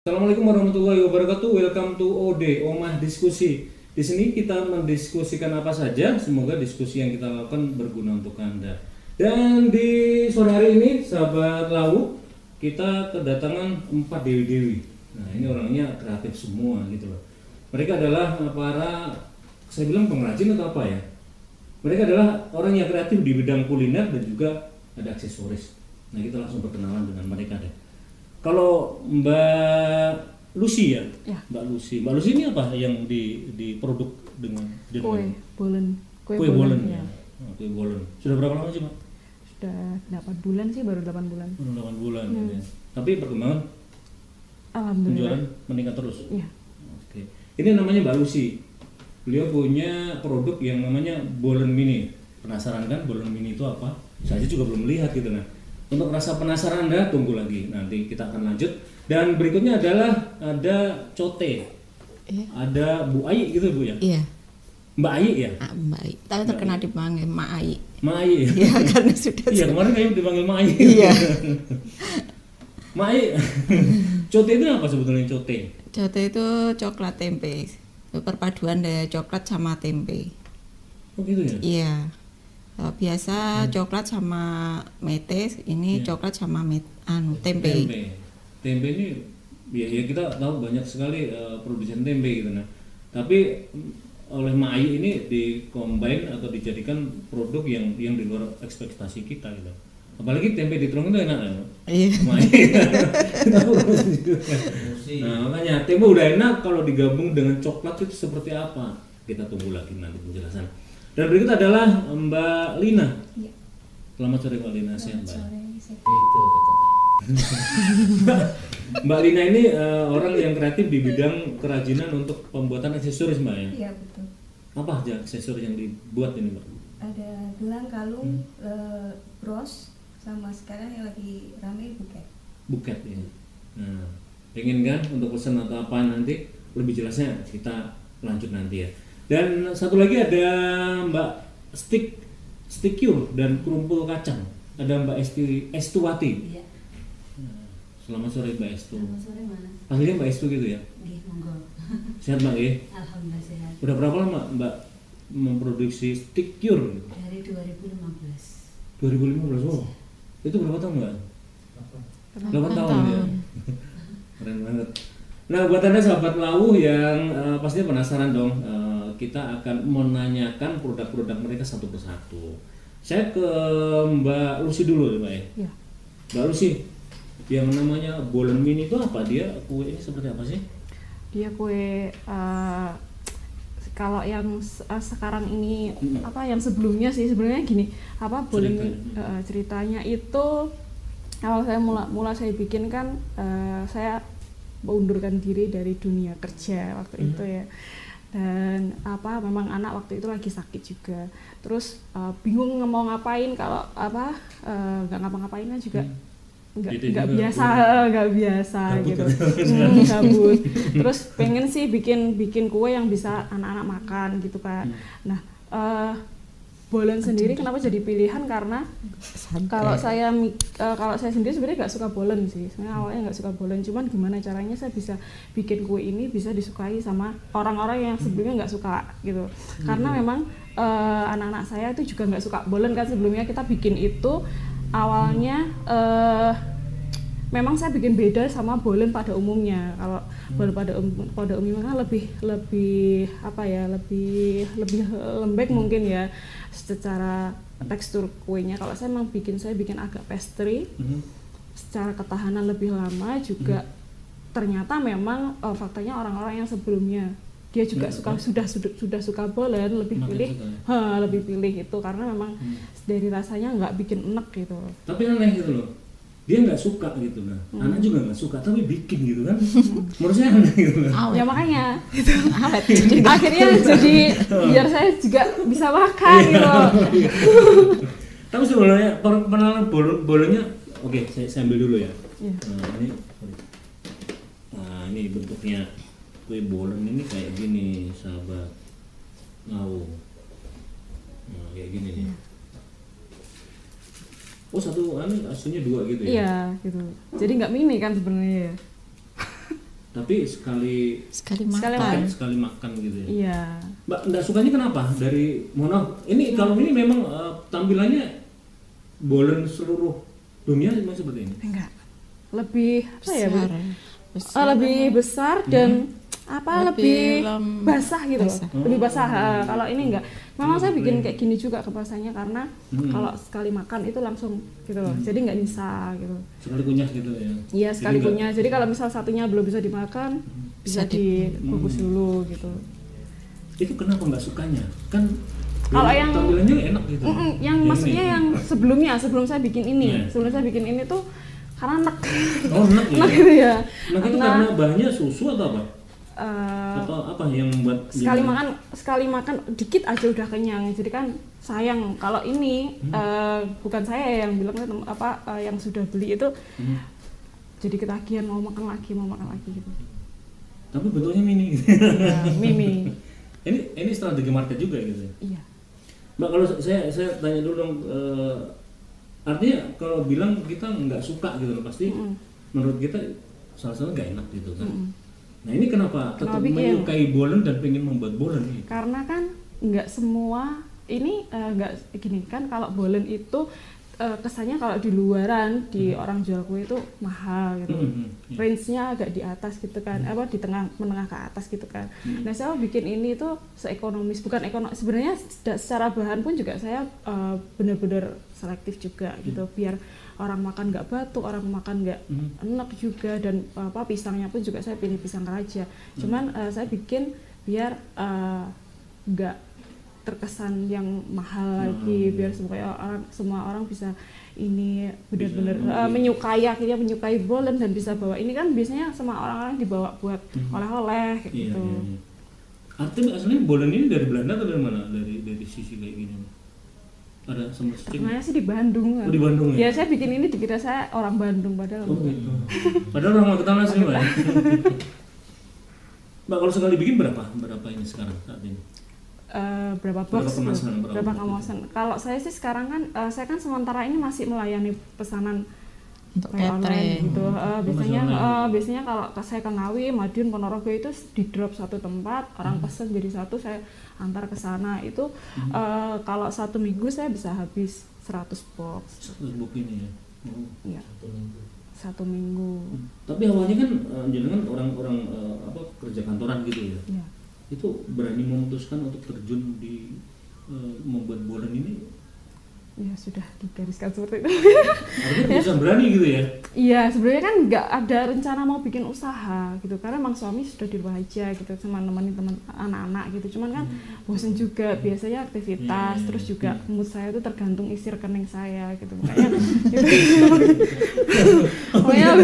Assalamualaikum warahmatullahi wabarakatuh. Welcome to OD Omah Diskusi. Di sini kita mendiskusikan apa saja. Semoga diskusi yang kita lakukan berguna untuk Anda. Dan di sore hari ini, sahabat Lawu, kita kedatangan 4 dewi-dewi. Nah, ini orangnya kreatif semua gitu loh. Mereka adalah para, saya bilang pengrajin atau apa ya? Mereka adalah orang yang kreatif di bidang kuliner dan juga ada aksesoris. Nah, kita langsung berkenalan dengan mereka deh. Kalau Mbak Lucy ya, Mbak Lucy ini apa yang diproduk dengan kue bolen, kue bolen ya. Oh, kue bolen. Sudah berapa lama sih, Mbak? Sudah 8 bulan sih, baru 8 bulan. Baru 8 bulan gitu ya. Tapi perkembangan Alhamdulillah penjualan meningkat terus. Iya. Oke. Ini namanya Mbak Lucy. Beliau punya produk yang namanya bolen mini. Penasaran kan bolen mini itu apa? Saya juga belum melihat gitu nah. Untuk rasa penasaran Anda, tunggu lagi, nanti kita akan lanjut. Dan berikutnya adalah ada cote, ada Bu Ai gitu Bu ya? Iya. Mbak Ai ya? Mbak Ai. Tapi terkenal dipanggil Mak Ai. Mak Ai ya? Iya, karena sudah. Iya, kemarin kayak dipanggil Mak Ai. Iya. Mak Ai, cote itu apa sebetulnya cote? Cote itu coklat tempe. Perpaduan dari coklat sama tempe. Oh gitu ya? Iya. Biasa coklat sama mete, ini coklat sama tempe. Tempe ini ya kita tahu banyak sekali produsen tempe gitu nah. Tapi oleh Mai ini dikombin atau dijadikan produk yang di luar ekspektasi kita gitu. Apalagi tempe dituang itu enak ya. Iya. Mai. Nah, makanya tempe udah enak kalau digabung dengan coklat itu seperti apa? Kita tunggu lagi nanti penjelasan. Dan berikut adalah Mbak Lina. Ya. Selamat sore Mbak Lina, sehat Mbak. Itu. Mbak Lina ini orang yang kreatif di bidang kerajinan untuk pembuatan aksesoris Mbak ya? Iya betul. Apa aja aksesoris yang dibuat ini Mbak? Ada gelang, kalung, bros, sama sekarang yang lagi rame buket. Buket ya. Nah, pengen kan untuk pesan atau apa nanti lebih jelasnya kita lanjut nanti ya. Dan satu lagi ada Mbak Stikyur dan Kerumpul Kacang. Ada Mbak Estuwati. Iya. Selamat sore Mbak Estu. Selamat sore mana? Panggilnya Mbak Estu gitu ya? Nggih, monggo. Sehat Mbak ya? Alhamdulillah sehat. Udah berapa lama Mbak memproduksi Stikyur? Dari 2015. 2015. Oh. Itu berapa tahun Mbak? 8 tahun ya. Keren banget. Nah, buat Anda sahabat Lawu yang pastinya penasaran dong, kita akan menanyakan produk-produk mereka satu persatu. Saya ke Mbak Lucy dulu Mbak ya. Iya. Mbak Lucy, yang namanya bolen mini itu apa? Dia kue ini seperti apa sih? Dia kue kalau yang sekarang ini apa yang sebelumnya sih sebenarnya gini, apa bolen ceritanya itu awal saya mula saya bikin kan saya mengundurkan diri dari dunia kerja waktu itu ya, dan apa memang anak waktu itu lagi sakit juga, terus bingung mau ngapain kalau apa nggak ngapa-ngapain kan juga nggak biasa gitu, gabut. Terus pengen sih bikin kue yang bisa anak-anak makan gitu kan. Nah bolen sendiri kenapa jadi pilihan karena kalau saya sendiri sebenarnya nggak suka bolen sih, sebenarnya awalnya nggak suka bolen, cuman gimana caranya saya bisa bikin kue ini bisa disukai sama orang-orang yang sebelumnya nggak suka gitu, karena memang anak-anak saya itu juga nggak suka bolen kan sebelumnya. Kita bikin itu awalnya memang saya bikin beda sama bolen pada umumnya. Kalau bolen pada umumnya kan lebih apa ya, lebih lembek mungkin ya secara tekstur kuenya. Kalau saya memang saya bikin agak pastry, secara ketahanan lebih lama juga. Ternyata memang faktanya orang-orang yang sebelumnya dia juga sudah suka bolen lebih pilih itu karena memang dari rasanya nggak bikin enek gitu. Tapi aneh gitu loh, dia nggak suka gitu kan, anak juga nggak suka tapi bikin gitu kan, menurut saya aneh gitu kan. Ya makanya itu akhirnya jadi biar saya juga bisa makan gitu. Tapi sebenarnya pengenalan bolennya, oke, saya ambil dulu ya. Nah ini bentuknya kue bolen ini kayak gini sahabat Lawu. Nah kayak gini nih. Oh satu aslinya 2 gitu ya? Iya gitu. Jadi nggak mini kan sebenarnya ya. Tapi sekali makan. sekali makan gitu ya. Iya. Mbak, nggak sukanya kenapa? Dari mohon maaf, ini kalau ini memang tampilannya bolen seluruh dunia memang seperti ini. Enggak. Lebih apa ya? Besar. Lebih besar dan lebih lebih basah gitu loh. basah. Lebih basah. Kalau ini enggak. Memang saya bikin kayak gini juga kebasahnya karena kalau sekali makan itu langsung gitu loh. Jadi nggak nyisa gitu. Sekali kunyah gitu ya. Iya, sekali punya. Jadi kalau misal satunya belum bisa dimakan, bisa dibungkus dulu gitu. Itu kenapa nggak sukanya? Kan Kalau yang tampilannya enak gitu. yang Jadi maksudnya ini. yang sebelum saya bikin ini, Iya. sebelum saya bikin ini tuh karena enak. Oh, enak ya. Enak gitu ya. Enak itu karena bahannya susu atau apa? Atau apa yang membuat sekali makan dikit aja udah kenyang. Jadi kan sayang kalau ini bukan saya yang bilang yang sudah beli itu jadi ketagihan mau makan lagi gitu. Tapi bentuknya mini gitu. Ya, mimi. Ini strategi market juga gitu ya. Iya. Mbak, kalau saya tanya dulu dong, artinya kalau bilang kita nggak suka gitu loh, pasti menurut kita salah-salah nggak enak gitu kan. Nah ini kenapa tetap menyukai bolen dan pengen membuat bolen nih? Karena kan nggak semua ini nggak gini kan, kalau bolen itu kesannya kalau di luaran di orang jual kue itu mahal gitu. Range-nya agak di atas gitu kan, di tengah menengah ke atas gitu kan. Nah saya bikin ini tuh seekonomis, bukan ekonomis sebenarnya, secara bahan pun juga saya benar-benar selektif juga gitu, biar orang makan nggak batuk, orang makan nggak enak juga, dan pisangnya pun juga saya pilih pisang raja. Cuman saya bikin biar nggak terkesan yang mahal lagi, biar semua orang bisa ini benar-benar menyukai bolen dan bisa bawa. Ini kan biasanya sama orang-orang dibawa buat oleh-oleh kayak gitu. Iya. Artinya aslinya bolen ini dari Belanda atau dari mana? Dari sisi kayak gini? Ada sama Terkenalnya sih di Bandung. Oh, di Bandung ya? Ya saya bikin ini dikira saya orang Bandung padahal. Oh gitu. Padahal orang Magetan asli Mbak. Mbak, kalau sekali bikin berapa ini sekarang saat ini? Berapa box? Berapa kemasan? Kalau saya sih sekarang kan saya kan sementara ini masih melayani pesanan untuk kayak online catering gitu. Biasanya kalau saya ke Ngawi, Madiun, Ponorogo itu di drop satu tempat, orang pesen jadi satu, saya antar ke sana. Itu kalau 1 minggu saya bisa habis 100 box. 100 box ini ya. Iya. 1 minggu. Tapi awalnya kan jenengan orang-orang kerja kantoran gitu ya. Iya. Itu berani memutuskan untuk terjun di membuat bolen ini. Ya sudah digariskan seperti itu. Artinya bisa berani gitu ya? Iya, sebenarnya kan nggak ada rencana mau bikin usaha gitu, karena emang suami sudah di rumah aja gitu, cuma nemenin teman anak-anak gitu. Cuman kan bosen juga, biasanya aktivitas, terus juga mood saya itu tergantung isi rekening saya gitu, makanya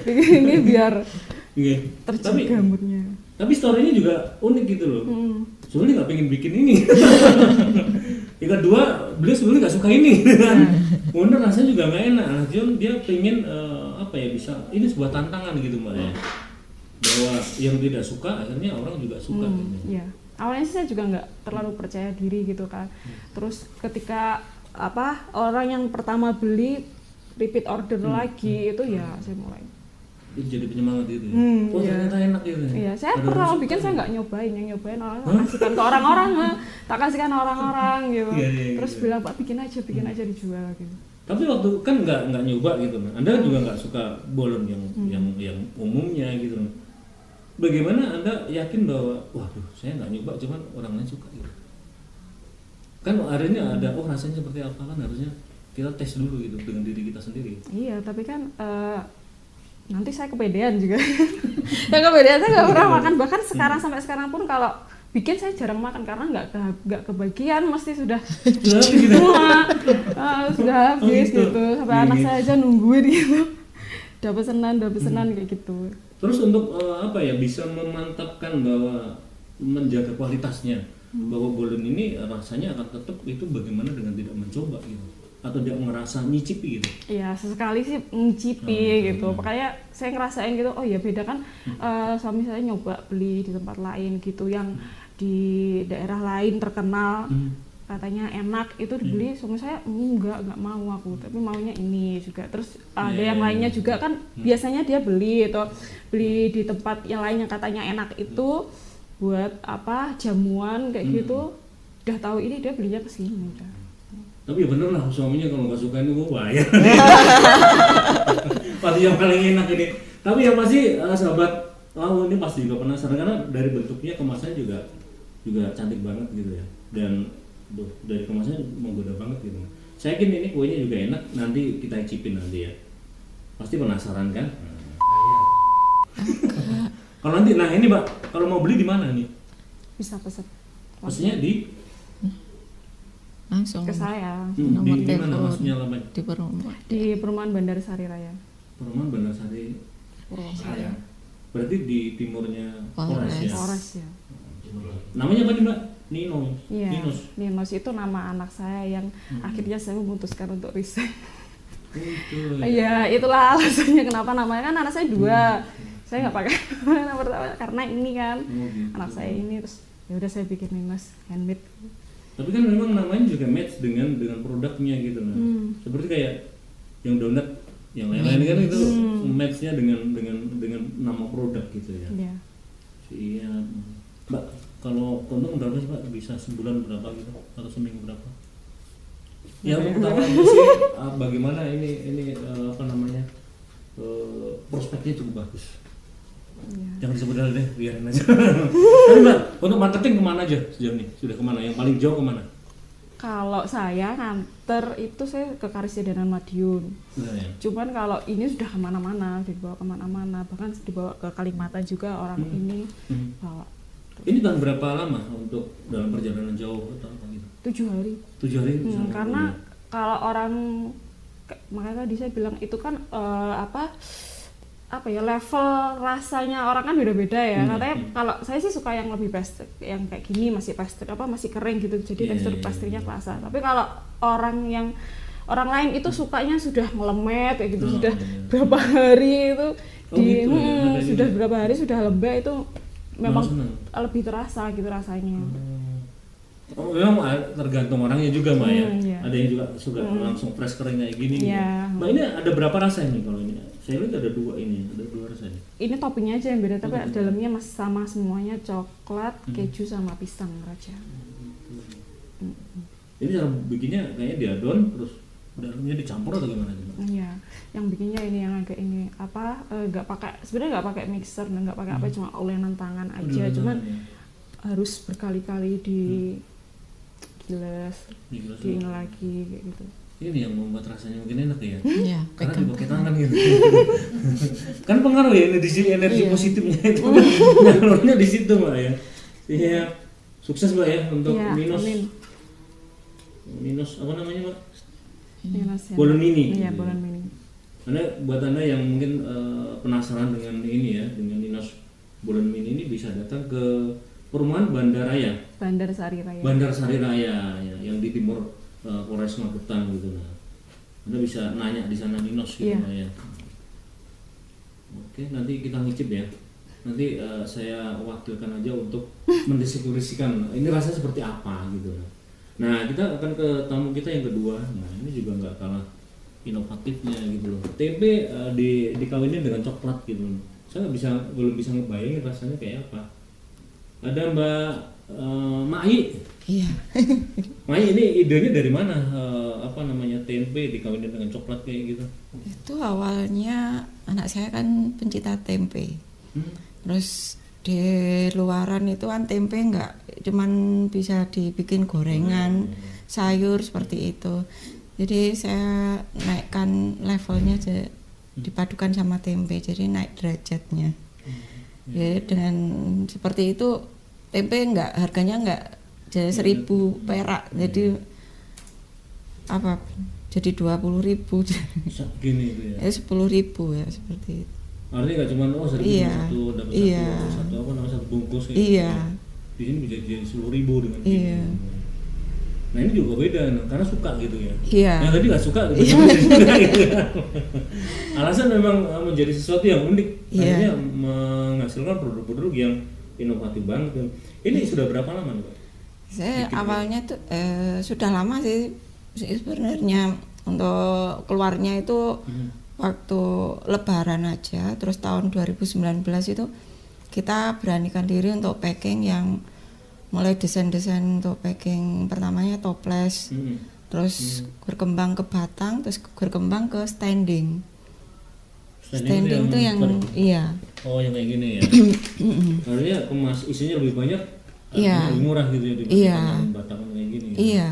bikin ini biar terjaga moodnya. Tapi story-nya juga unik gitu loh. Sebenarnya nggak pengen bikin ini. Yang kedua, beliau sebelumnya nggak suka ini kan. Bener, rasanya juga nggak enak. Nah, dia pengen bisa, ini sebuah tantangan gitu Mbak ya. Bahwa yang tidak suka akhirnya orang juga suka gitu. Iya. Awalnya sih saya juga nggak terlalu percaya diri gitu kan. Terus ketika orang yang pertama beli repeat order lagi itu ya saya mulai itu jadi penyemangat gitu ya. Ternyata enak gitu ya. Iya, saya pertama bikin saya nggak nyobain, yang nyobain orang kasihkan ke orang-orang, tak kasihkan orang-orang gitu. Terus bilang Pak bikin aja dijual gitu. Tapi waktu kan nggak nyoba gitu, Anda juga nggak suka bolen yang umumnya gitu. Bagaimana Anda yakin bahwa waduh saya nggak nyoba, cuman orang lain suka gitu? Kan akhirnya ada rasanya seperti apa, kan harusnya kita tes dulu gitu dengan diri kita sendiri. Iya, tapi kan nanti saya kepedean juga. Saya nggak pernah makan, bahkan sampai sekarang pun kalau bikin saya jarang makan karena nggak kebagian, mesti sudah semua sudah habis gitu. Sampai anak saya aja nungguin gitu. Udah pesenan kayak gitu. Terus untuk bisa memantapkan bahwa menjaga kualitasnya, bahwa bolen ini rasanya akan tetap, itu bagaimana dengan tidak mencoba gitu? Atau dia ngerasa nyicipi gitu? Iya, sesekali sih nyicipi gitu. Makanya saya ngerasain gitu, oh ya beda kan, suami saya nyoba beli di tempat lain gitu, yang di daerah lain terkenal. katanya enak itu dibeli, suami saya enggak mau aku, tapi maunya ini juga. Terus ada yang lainnya juga kan biasanya dia beli di tempat yang lain yang katanya enak itu buat apa jamuan kayak gitu, udah tahu ini dia belinya ke sini udah. Tapi ya bener lah, suaminya kalau nggak suka ini gue bayar. Pasti yang paling enak ini. Tapi yang pasti sahabat Lau ini pasti juga penasaran karena dari bentuknya kemasannya juga cantik banget gitu ya. Dan dari kemasannya menggoda banget gitu. Saya yakin ini kuenya juga enak, nanti kita cicipin nanti ya. Pasti penasaran kan? Kalau nanti, nah ini Mbak, kalau mau beli di mana nih? Bisa pesen. Maksudnya di langsung ke saya. nomor di mana telepon maksudnya alamat? Di perumahan Bandar Sari Raya. Perumahan Bandar Sari Purwosari. Berarti di timurnya Polres ya? Polres ya. Namanya apa nih Mbak? Nino. Iya. Ninos. Itu nama anak saya yang akhirnya saya memutuskan untuk resign. Itu. Iya, itulah alasannya kenapa namanya, kan anak saya 2. Saya nggak pakai nama pertama karena ini kan gitu. anak saya ini, terus ya udah saya bikin Ninos handmade. Tapi kan memang namanya juga match dengan produknya gitu nah. Seperti kayak yang donat yang lain-lain kan itu matchnya dengan nama produk gitu ya. Iya. Iya. Mbak, kalau untung berapa sih Mbak? Bisa sebulan berapa gitu atau seminggu berapa? Ya untuk tahu aja sih bagaimana ini apa namanya prospeknya cukup bagus. Iya. Jangan disebut deh, biarin aja. Tapi Mbak, untuk marketing kemana aja sejauh ini? Sudah kemana? Yang paling jauh kemana? Kalau saya nganter itu saya ke Karisya dan Madiun. Nah, ya. Cuman kalau ini sudah kemana-mana, dibawa kemana-mana, bahkan dibawa ke Kalimantan juga orang ini bawa. Ini tahan berapa lama untuk dalam perjalanan jauh atau apa gitu? 7 hari. 7 hari bisa. Karena kalau orang makanya tadi saya bilang itu kan apa ya, level rasanya orang kan beda-beda ya. Katanya kalau saya sih suka yang lebih plastik, yang kayak gini masih plastik masih kering gitu, jadi tekstur plastinya kerasa. Tapi kalau orang lain itu sukanya sudah melemet kayak gitu, sudah berapa hari itu sudah berapa hari sudah lembek, itu memang lebih terasa gitu rasanya. Oh, memang tergantung orangnya juga Mbak ya. Iya. Ada yang juga suka langsung fresh kering kayak gini. Iya. Mbak, ini ada berapa rasa ini kalau ini? Saya lihat ada 2 ini, ada 2 rasanya. Ini toppingnya aja yang beda, tapi dalamnya masih sama semuanya, coklat, keju sama pisang raja. Ini cara bikinnya kayaknya diadon terus dalamnya dicampur atau gimana sih Mbak? Iya, yang bikinnya ini yang agak ini nggak pakai, sebenarnya nggak pakai mixer dan nggak pakai apa, cuma olenan tangan aja, cuman harus berkali-kali digilas, diini lagi kayak gitu. Ini yang membuat rasanya mungkin enak ya? Iya, Karena dipakai tangan gitu. Kan pengaruh ya energi positifnya itu. Nyalurnya di situ Mbak ya. Iya. Sukses Mbak ya untuk Ninos. Ninos apa namanya Mbak? Ninos ya. Bolen mini. Iya, bolen mini. Karena buat Anda yang mungkin penasaran dengan ini ya, dengan Ninos bolen mini ini bisa datang ke perumahan Bandar Sari Raya ya, yang di timur Polres Magetan gitu nah. Anda bisa nanya di sana Ninos gitu ya. Oke, nanti kita ngicip ya. Nanti saya wakilkan aja untuk mendeskripsikan ini rasanya seperti apa gitu. Nah, kita akan ke tamu kita yang kedua. Nah, ini juga nggak kalah inovatifnya gitu loh. Tempe dikawinin dengan coklat gitu. Saya belum bisa ngebayangin rasanya kayak apa. Ada Mbak Mai. Iya. Mai, ini idenya dari mana? Tempe dikawinin dengan coklat kayak gitu? Itu awalnya anak saya kan pencinta tempe. Terus di luaran itu kan tempe nggak cuman bisa dibikin gorengan, sayur seperti itu. Jadi saya naikkan levelnya dipadukan sama tempe, jadi naik derajatnya. Jadi dengan seperti itu tempe harganya nggak jadi 1.000 perak, jadi jadi 20.000 gini itu ya. 10.000 ya seperti itu. Artinya nggak cuma 1.000 satu dapat satu bungkus kayak iya. Gitu. Di sini bisa jadi 10.000 dengan iya. Gitu. Nah ini juga beda karena suka gitu ya. Iya. Yang tadi nggak suka gitu. Gitu. Alasan memang menjadi sesuatu yang unik. Akhirnya menghasilkan produk-produk yang inovatif banget. Ini sudah berapa lama nih Pak? Saya Dikit ya? awalnya tuh sudah lama sih sebenarnya untuk keluarnya itu waktu Lebaran aja. Terus tahun 2019 itu kita beranikan diri untuk packing yang mulai desain-desain untuk packing pertamanya toples, terus berkembang ke batang, terus berkembang ke standing. Standing tuh yang iya. Oh, yang kayak gini ya. Artinya kemas isinya lebih banyak, Iya. lebih murah gitu ya dibandingkan Iya. yang batang kayak gini. Ya? Iya.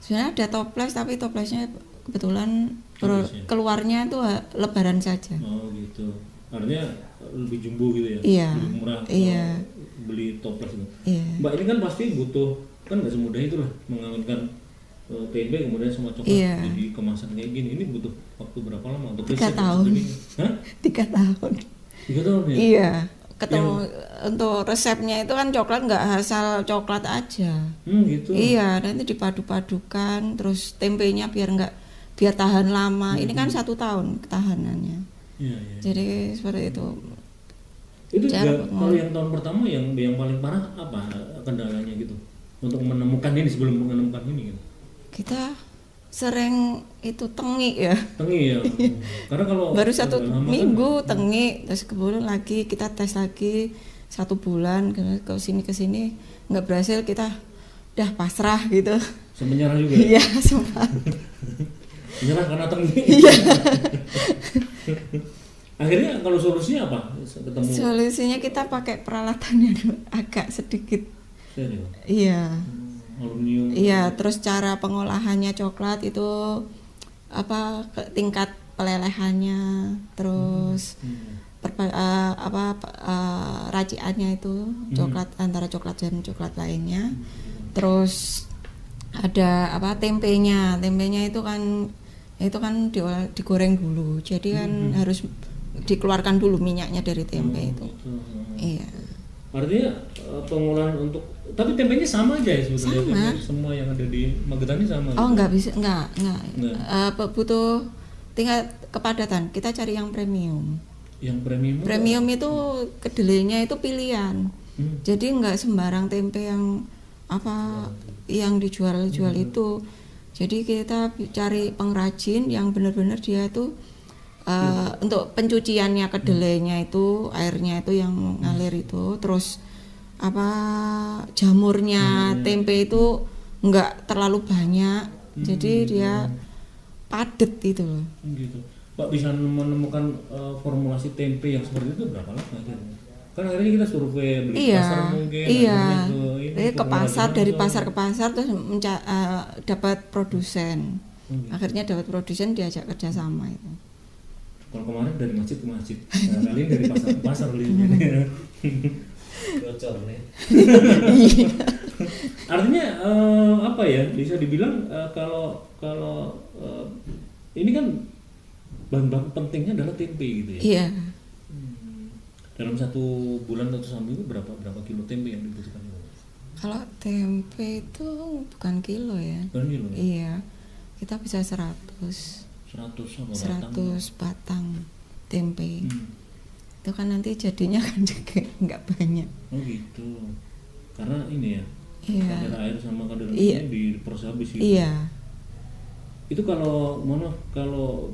Sebenarnya ada toples tapi toplesnya kebetulan Habis ya? keluarnya itu Lebaran saja. Oh gitu. Artinya lebih jumbo gitu ya? Iya. Lebih murah. Iya. Beli toples itu. Iya. Mbak ini kan pasti butuh, kan nggak semudah itulah mengawinkan tempe kemudian sama coklat Iya. jadi kemasan kayak gini. Ini butuh waktu berapa lama untuk 3 riset tahun. ini? Hah? 3 tahun. 3 tahun ya? Iya. Ketemu untuk resepnya itu kan coklat nggak asal coklat aja. Gitu. Iya, nanti dipadu-padukan, terus tempenya biar tahan lama. Ini kan 1 tahun ketahanannya. Iya, iya. Jadi seperti itu. Itu Cara juga kalau yang tahun pertama yang paling parah apa kendalanya gitu untuk menemukan ini sebelum menemukan ini gitu. Kita sering itu tengik ya. Tengi ya. Karena kalau Baru 1 udah lama minggu tengik, terus kemudian lagi kita tes lagi 1 bulan ke sini nggak berhasil, kita udah pasrah gitu. kan menyerah juga. Iya, sempat. Menyerah karena tengi. Iya. Akhirnya kalau solusinya apa? Ketemu. Solusinya kita pakai peralatan yang agak sedikit. Serius? Iya. Aluminium. Iya, terus cara pengolahannya coklat itu tingkat pelelehannya, terus raciannya itu coklat antara coklat dan coklat lainnya. Terus ada tempenya itu kan digoreng dulu, jadi kan harus dikeluarkan dulu minyaknya dari tempe itu. Iya. Artinya pengolahan untuk, tapi tempenya sama aja ya sebetulnya. Sama. Tempe semua yang ada di Magetan ini sama. Oh, gitu? nggak bisa, nggak. Butuh tingkat kepadatan. Kita cari yang premium. Yang premium. Premium itu kedelainya itu pilihan. Jadi nggak sembarang tempe yang yang dijual itu. Jadi kita cari pengrajin yang benar-benar dia itu untuk pencuciannya kedelainya itu, airnya itu yang ngalir itu, terus jamurnya tempe itu nggak terlalu banyak, jadi dia padet itu loh. Gitu. Pak bisa menemukan formulasi tempe yang seperti itu berapa lama akhirnya? Kan akhirnya kita survei beli Iya, pasar mungkin. iya. akhirnya Jadi ke pasar, dari formulasi pasar ke pasar terus dapat produsen. Akhirnya dapat produsen, diajak kerjasama itu. Kalau kemarin dari masjid ke masjid, nah, kali ini dari pasar ke pasar belinya. Bocor nih. Artinya apa ya? Bisa dibilang kalau ini kan bahan baku pentingnya adalah tempe gitu ya. Iya. Dalam 1 bulan atau seminggu berapa kilo tempe yang dibutuhkan? Kalau tempe itu bukan kilo ya. Bukan kilo ya? Iya. Kita bisa 100 apa 100 batang tempe. Itu kan nanti jadinya kan juga nggak banyak. Oh gitu. Karena ini ya. Iya. Kadar air sama kadar Iya. ini diproses habis gitu. Iya. Itu kalau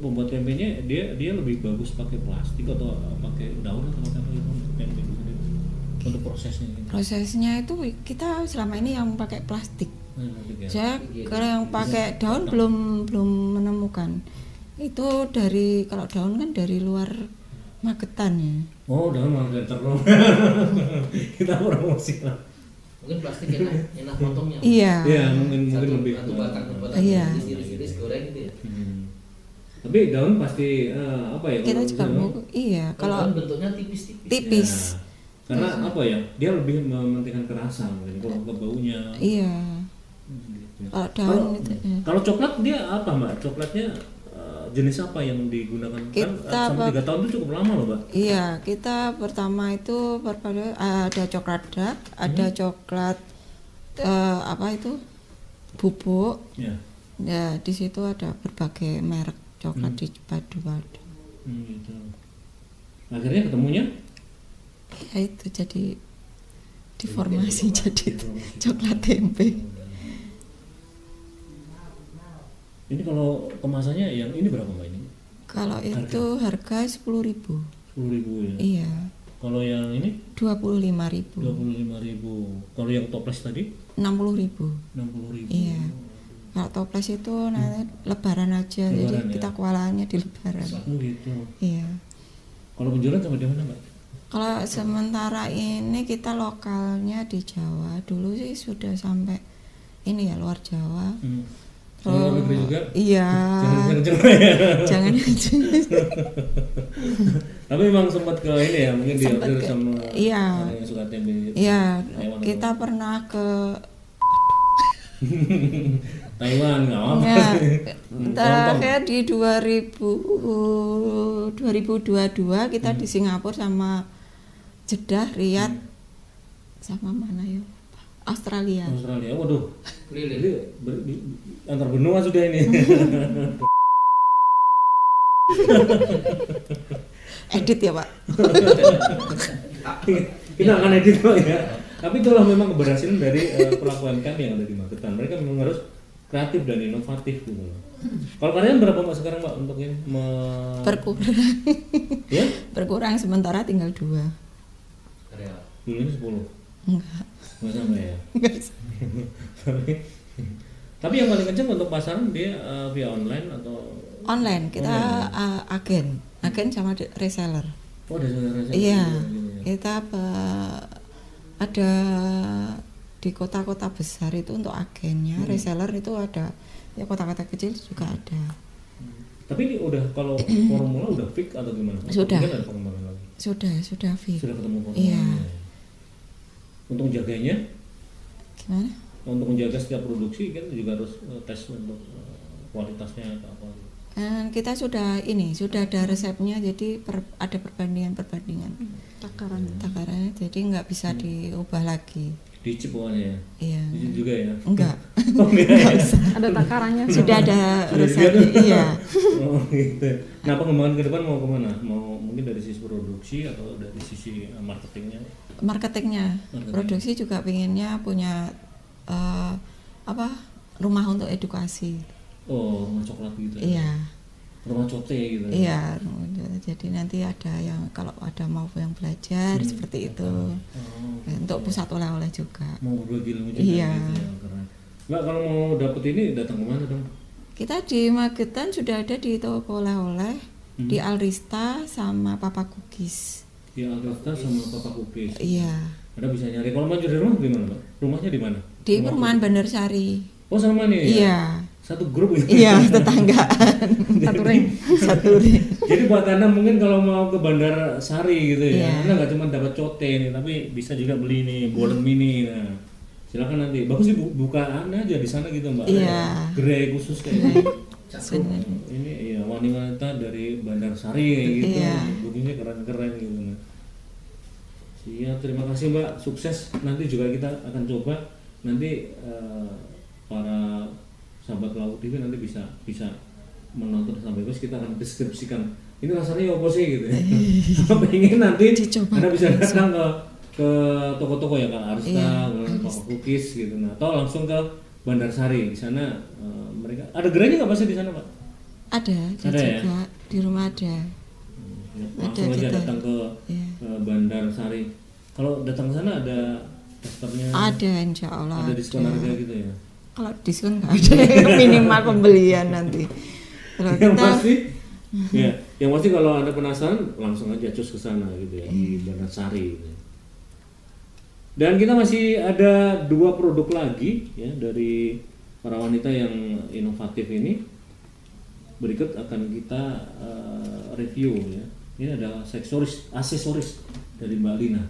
pembuat tempenya dia lebih bagus pakai plastik atau pakai daun atau pakai apa gitu untuk tempe sendiri? Untuk prosesnya gitu. Prosesnya itu kita selama ini yang pakai plastik. Ya. Saya kalau yang pakai daun belum menemukan. Itu kalau daun kan dari luar Magetan ya. Oh, daun malah terlalu. Kita promosi lah. Mungkin plastik enak potongnya. Iya. Iya, mungkin lebih. Satu batang Iya. iris goreng gitu ya. Tapi daun pasti apa ya? Kita kalau juga misalnya- mau iya Kalau kalau bentuknya tipis-tipis. tipis. Ya, karena apa ya? Dia lebih mementingkan kerasa mungkin kalau ke baunya. Iya. Gitu. Kalau daun itu. Kalau coklat dia apa Mbak? Coklatnya jenis apa yang digunakan? Kan sampai 3 tahun itu cukup lama loh Mbak. Iya, kita pertama itu ada coklat dark, ada coklat bubuk. Ya. Ya, di situ ada berbagai merek coklat dipadu-padu. Gitu. Akhirnya ketemunya Ya itu jadi Diformasi jadi coklat tempe. Ini kalau kemasannya yang ini berapa Mbak ini? Kalau itu harga 10.000. 10.000 ya. Iya. Kalau yang ini 25.000. 25.000. Kalau yang toples tadi 60.000. 60.000. Iya. Kalau toples itu nanti lebaran aja, jadi Lebaran, kita ya? kewalahannya di lebaran. Oh gitu. Iya. Kalau penjualan sampai di mana Mbak? Kalau sementara ini kita lokalnya di Jawa, dulu sih sudah sampai ini ya luar Jawa. Sama luar negeri juga? Iya. Jangan coba ya. Jangan. Tapi memang sempat ke ini ya, mungkin Sempat diorder ke- sama iya. orang yang suka tempe. Iya, Taiwan kita atau- pernah ke Taiwan nggak apa-apa. Enggak, Hongkong. terakhir di 2022 kita di Singapura sama Jeddah, Riyadh, sama mana ya? Australia. Australia, waduh. Keliling. Jadi antar benua sudah ini. Edit ya Pak. Kita akan edit kok ya. Tapi itulah memang keberhasilan dari pelaku UMKM yang ada di Magetan. Mereka memang harus kreatif dan inovatif gitu loh. Kalau kalian berapa Mbak sekarang Mbak untuk ini? Berkurang. Ya? Berkurang sementara tinggal 2. Karya. Dulu ini 10. Enggak. Nggak sampai ya. Enggak. Tapi yang paling kencang untuk pasaran dia via online atau Online kita Online. agen sama reseller. oh ada saudara-saudara Iya, gitu ya. kita ada di kota-kota besar itu untuk agennya, reseller itu ada, ya kota-kota kecil juga ada. Tapi ini udah kalau formula udah fix atau gimana? Sudah. Mungkin ada pengembangan lagi. Sudah fit. Sudah ketemu formula. Iya. Untuk menjaganya, Gimana? untuk menjaga setiap produksi kan juga harus tes untuk kualitasnya atau apa. Kita sudah ada resepnya, jadi ada perbandingan takarannya, jadi nggak bisa diubah lagi. Dicip pokoknya ya. Iya. Dicip juga ya. Enggak. Oh, enggak ya? Ada takarannya. Sudah ada Sudah resepnya. juga? Iya. Oh gitu. Nah pengembangan ke depan mau kemana? Mau mungkin dari sisi produksi atau dari sisi marketingnya? Marketingnya, produksi juga pengennya punya rumah untuk edukasi. Oh rumah coklat gitu. Iya. Rumah cote gitu. Iya, jadi nanti ada yang kalau ada mau yang belajar seperti itu. Oh, Untuk pusat oleh-oleh juga. mau berbagi ilmu juga Iya. gitu ya, keren. Mbak kalau mau dapet ini datang kemana dong? Kita di Magetan sudah ada di toko oleh-oleh, di Alrista sama Papa Cookies. Di Alkasta sama Papa Cookies. Iya. Ada bisa nyari. Kalau mau dari rumah gimana Mbak? Rumahnya di mana? Di Perumahan Bandarsari. Oh sama nih. Ya? Iya. Satu grup ya. Iya, tetanggaan. Satu ring. Satu ring. Jadi buat Anda mungkin kalau mau ke Bandar Sari gitu ya, Iya. Anda nggak cuma dapat cote nih, tapi bisa juga beli nih bolen mini. Nah, silakan nanti. Bagus sih bukaan aja di sana gitu Mbak. Iya. Gerai khusus kayak gitu. Benar. Ini ya wanita dari Bandar Sari kayak gitu. Iya. Buktinya keren-keren gitu. Nah. Siap, terima kasih Mbak. Sukses. Nanti juga kita akan coba nanti para sahabat Laut TV nanti bisa menonton sampai habis, kita akan deskripsikan ini rasanya apa sih gitu ya. Pengen nanti Dicoba. Anda bisa datang ke toko-toko ya Kak Arsta, Iya. Papa Cookies gitu, nah atau langsung ke Bandar Sari. Di sana mereka ada gerainya nggak pasti di sana Pak? Ada Ada ya? juga di rumah ada. Langsung aja kita. datang ke Iya. Bandar Sari. Kalau datang ke sana ada testernya, Ada insya Allah. ada diskon harga gitu ya. Kalau diskon nggak ada, minimal pembelian nanti. Kalau Yang kita pasti, ya, yang pasti kalau Anda penasaran langsung aja cus ke sana gitu ya di Bandar Sari. Gitu. Dan kita masih ada 2 produk lagi ya dari para wanita yang inovatif ini. Berikut akan kita review ya. Ini ada aksesoris dari Mbak Lina.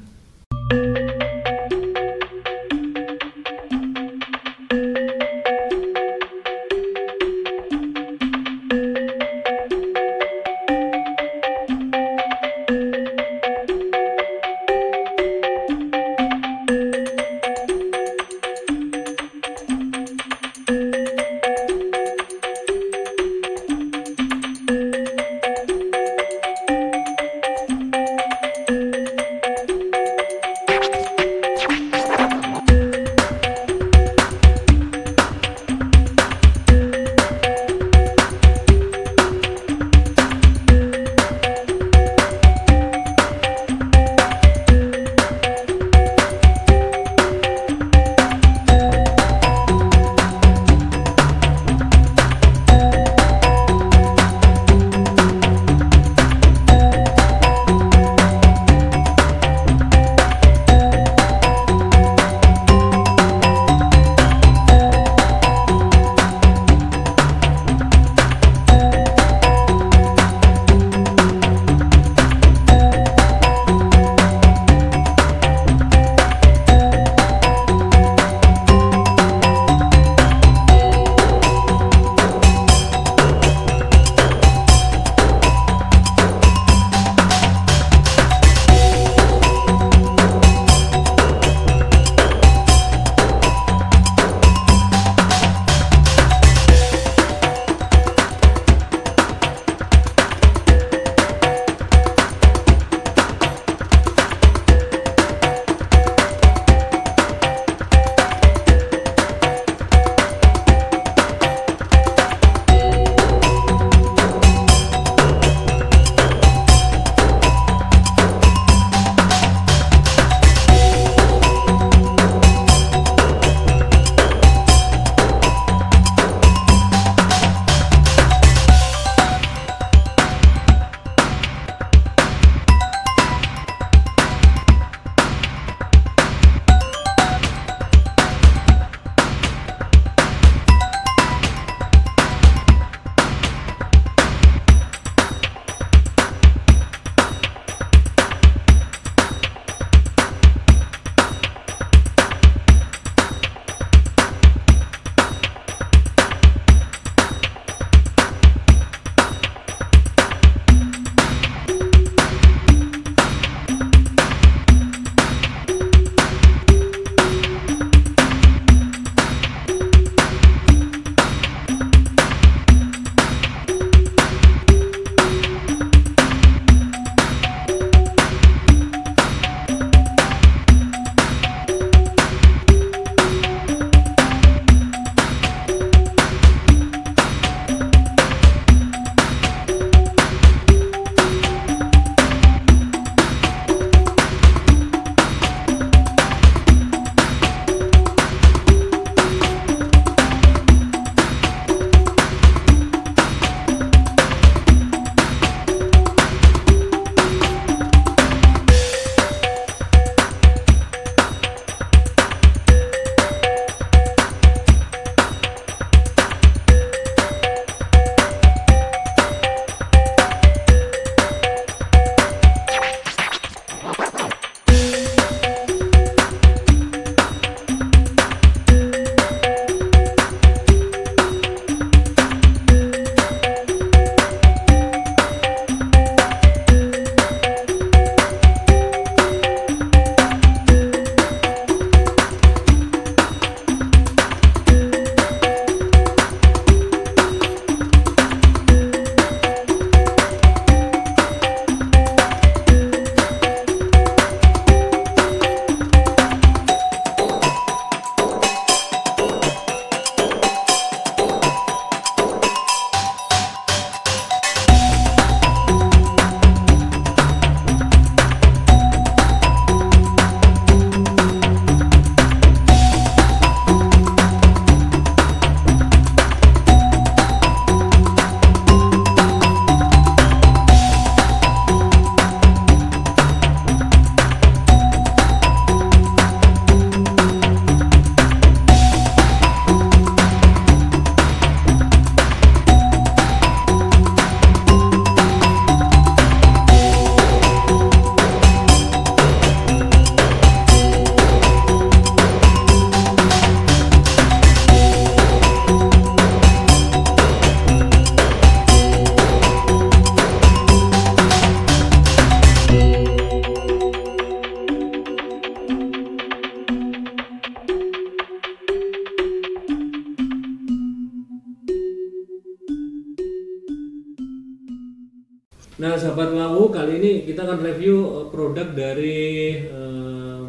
sahabat Lawu, kali ini kita akan review produk dari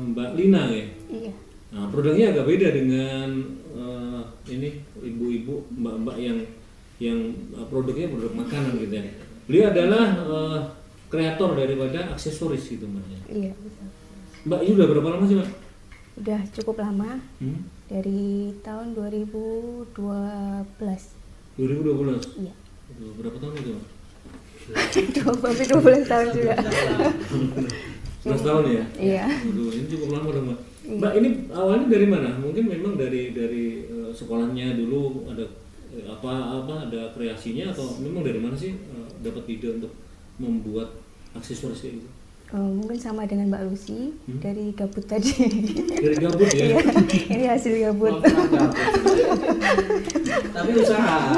Mbak Lina ya. Iya. Nah, produknya agak beda dengan ini ibu-ibu, mbak-mbak yang produknya produk makanan gitu ya. Beliau adalah kreator daripada aksesoris gitu mbaknya. Iya, betul. Mbak ini udah berapa lama sih mbak? Udah cukup lama. Hmm? Dari tahun 2012. 2012. Iya. Aduh, berapa tahun itu mbak? 12 tahun juga. 11 tahun ya? Iya. Aduh, ini cukup lama dong mbak. Iya. Mbak ini awalnya dari mana? Mungkin memang dari sekolahnya dulu ada ada kreasinya atau memang dari mana sih dapat ide untuk membuat aksesoris kayak gitu? Mungkin sama dengan Mbak Lucy dari gabut tadi. Dari gabut ya? Iya, ini hasil gabut. Tapi usaha.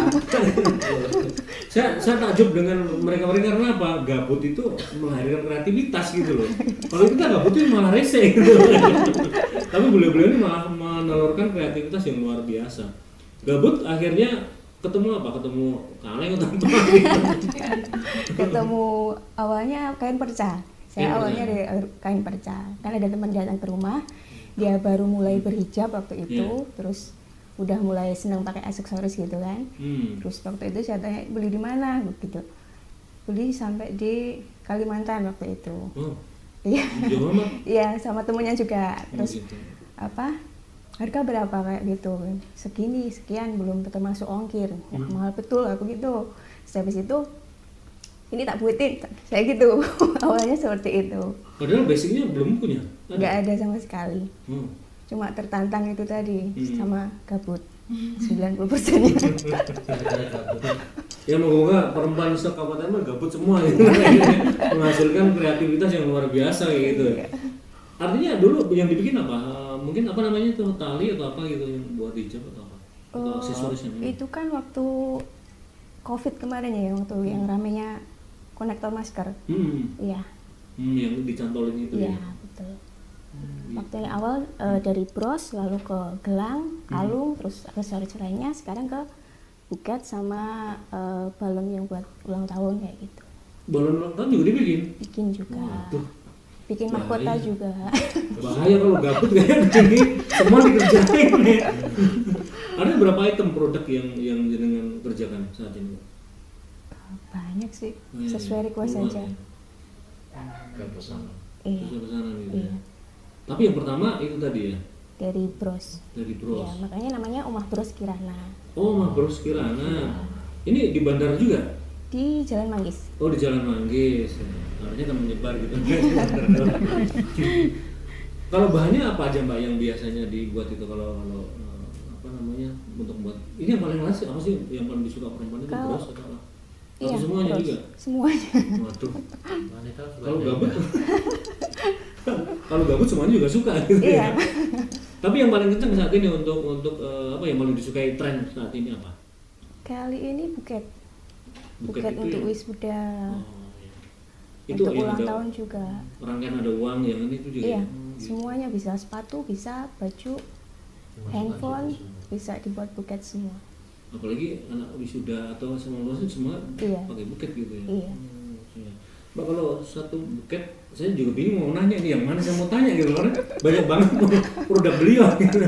saya takjub dengan mereka karena apa? Gabut itu melahirkan kreativitas gitu loh. Kalau kita gabut itu malah rese gitu. Tapi beliau-beliau ini malah menelurkan kreativitas yang luar biasa. Gabut akhirnya ketemu apa? Ketemu kaleng atau apa? Ketemu awalnya kain perca. Saya awalnya dari kain perca. Kan ada teman datang ke rumah, dia baru mulai berhijab waktu itu, terus udah mulai senang pakai aksesoris gitu kan. Terus waktu itu saya tanya beli di mana gitu. Beli sampai di Kalimantan waktu itu. Oh. Iya. Jauh amat. Iya, sama temennya juga. Terus gitu. harga berapa kayak gitu? Segini, sekian belum termasuk ongkir. Wah, mahal betul aku gitu. Habis itu ini tak buatin, saya gitu. Awalnya seperti itu. Padahal basicnya belum punya. Nggak ada sama sekali. Cuma tertantang itu tadi sama gabut. 90%-nya. Ya moga-moga perempuan sekabupaten mah gabut semua gitu. Menghasilkan kreativitas yang luar biasa kayak gitu. Artinya dulu yang dibikin apa? Mungkin apa namanya itu tali atau apa gitu yang buat hijab atau apa? Atau aksesorisnya? Itu kan waktu COVID kemarin ya, waktu yang ramenya konektor masker. Iya. Yang dicantolin itu ya. ya. Iya, betul. Waktu yang awal dari bros, lalu ke gelang, kalung, terus aksesoris lainnya, sekarang ke buket sama balon yang buat ulang tahun kayak gitu. Balon ulang tahun juga dibikin? Bikin juga. Waduh. Bikin mahkota juga. Bahaya kalau gabut kayak gini, semua dikerjain ya. Ada berapa item produk yang jenengan kerjakan saat ini? Banyak sih, sesuai request saja. Gak pesan. Iya. Pesanan gitu Iya. ya. Tapi yang pertama itu tadi ya? Dari bros. Dari bros. Iya, makanya namanya Omah Bros Kirana. Oh, Omah Bros Kirana. Ini di bandara juga? Di Jalan Manggis. Oh, di Jalan Manggis. Harusnya kan menyebar gitu. Kalau bahannya apa aja mbak yang biasanya dibuat itu kalau apa namanya untuk buat ini yang paling laris apa sih yang paling disuka perempuan itu bros atau apa? Atau semuanya bros. juga? Semuanya. Waduh. Wanita Kalau gabut kalau gabut semuanya juga suka gitu Iya. ya. Tapi yang paling kencang saat ini untuk apa yang paling disukai tren saat ini apa? Kali ini buket. Buket itu untuk ya? wisuda. Itu Untuk yang ulang ada tahun juga. rangkaian ada uang yang ini itu juga. Iya, ya? Gitu. semuanya bisa, sepatu bisa, baju, handphone bisa dibuat buket semua. Apalagi anak wisuda atau sama lulus itu semua Iya. pakai buket gitu ya. Iya. Iya. Mbak kalau satu buket saya juga bingung mau nanya ini yang mana saya mau tanya gitu karena banyak banget produk beliau gitu.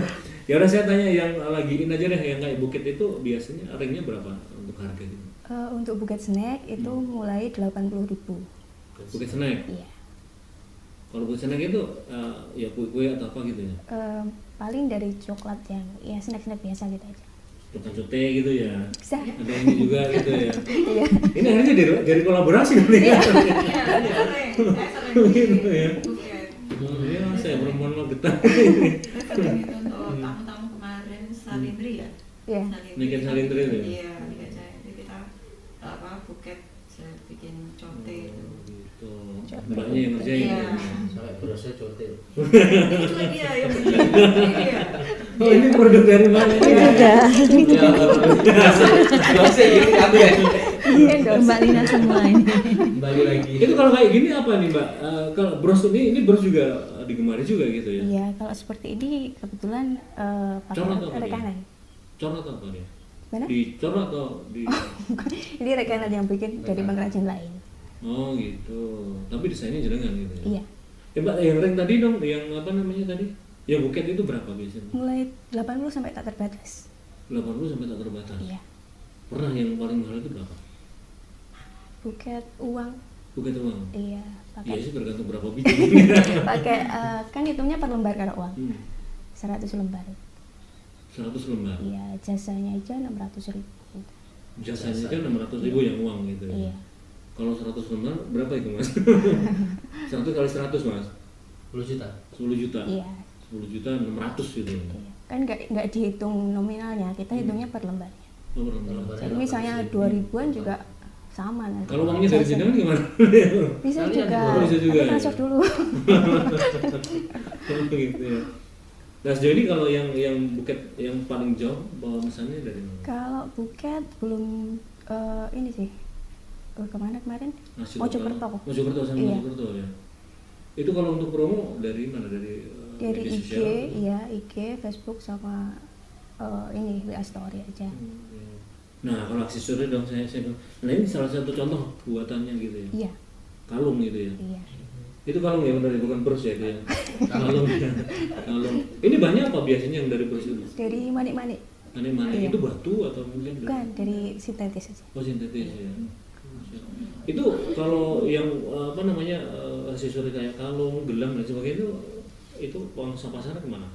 Ya udah saya tanya yang lagi in aja deh yang kayak buket itu biasanya ringnya berapa untuk harga gitu? Untuk buket snack itu mulai 80.000. Buket snack. Iya. Kalau buket snack itu ya kue-kue atau apa gitu ya? Paling dari coklat yang ya snack-snack biasa gitu aja. Cote gitu ya. Bisa. Ada ini juga gitu ya. Iya. Ini akhirnya dari kolaborasi nih. Iya, Gitu ya. Iya, saya perempuan lo getah. Untuk tamu-tamu kemarin Salindri ya? Iya. Bikin salindri itu ya? Iya, bikin salindri kita buket saya bikin cote itu. Gitu. Mbaknya yang ngerjain. Iya. Sampai berasa cote. Itu dia yang bikin. Iya. Oh ini produk dari mana? Ya, berasa ini aku ya. Mbak Lina semua ini. Kembali lagi. Itu kalau kayak gini apa nih mbak? Kalau bros ini bros juga digemari juga gitu ya? Iya, kalau seperti ini kebetulan Cor atau apa pakai dia? rekanan. Cor atau apa dia? Mana? Dicor atau di? Ini rekanan yang bikin dari pengrajin lain. Oh gitu. Tapi desainnya jenengan gitu ya. Iya. Mbak, yang ring tadi dong, yang apa namanya tadi? Yang buket itu berapa biasanya? Mulai 80 sampai tak terbatas. 80 sampai tak terbatas. Iya. Pernah yang paling mahal itu berapa? Buket uang. Buket uang. Iya, Iya pakai sih tergantung berapa biji. pakai kan hitungnya per lembar kalau uang. Hmm. 100 lembar. 100 lembar. Iya, jasanya aja 600.000. Jasanya kan 600.000 yang uang gitu ya. Iya. Kalau 100 lembar berapa itu mas? 100 kali 100 mas? 10 juta. 10 juta. Iya. 10 juta 600 gitu. Iya. Kan nggak dihitung nominalnya, kita hitungnya per lembarnya. Oh, per lembar. Lembar. Jadi misalnya 2000-an juga sama nanti. Kalau uangnya dari Jasanya. jenengan gimana? Bisa Kalian juga. Oh, bisa juga Tapi ya? transfer dulu. gitu ya. Nah sejauh ini kalau yang buket yang paling jauh pemesannya dari mana? Kalau buket belum ini sih. Kemana kemarin? Mojokerto. Mojokerto sama Iya. Mojokerto ya. Itu kalau untuk promo dari mana? Dari Dari media IG, sosial? iya IG, Facebook sama ini WA Story aja. Iya. Nah kalau aksesori dong saya bilang, nah ini salah satu contoh buatannya gitu ya. Iya, Kalung gitu ya. iya. Itu kalung ya benar bukan bros ya itu ya. Kalung. Kalung. Ini banyak apa biasanya yang dari bros itu? Dari manik-manik. Mana Iya. itu batu atau mungkin Bukan, dari sintetis aja. Oh sintetis ya. Itu kalau yang apa namanya aksesori kayak kalung, gelang dan sebagainya itu pangsa pasarnya kemana?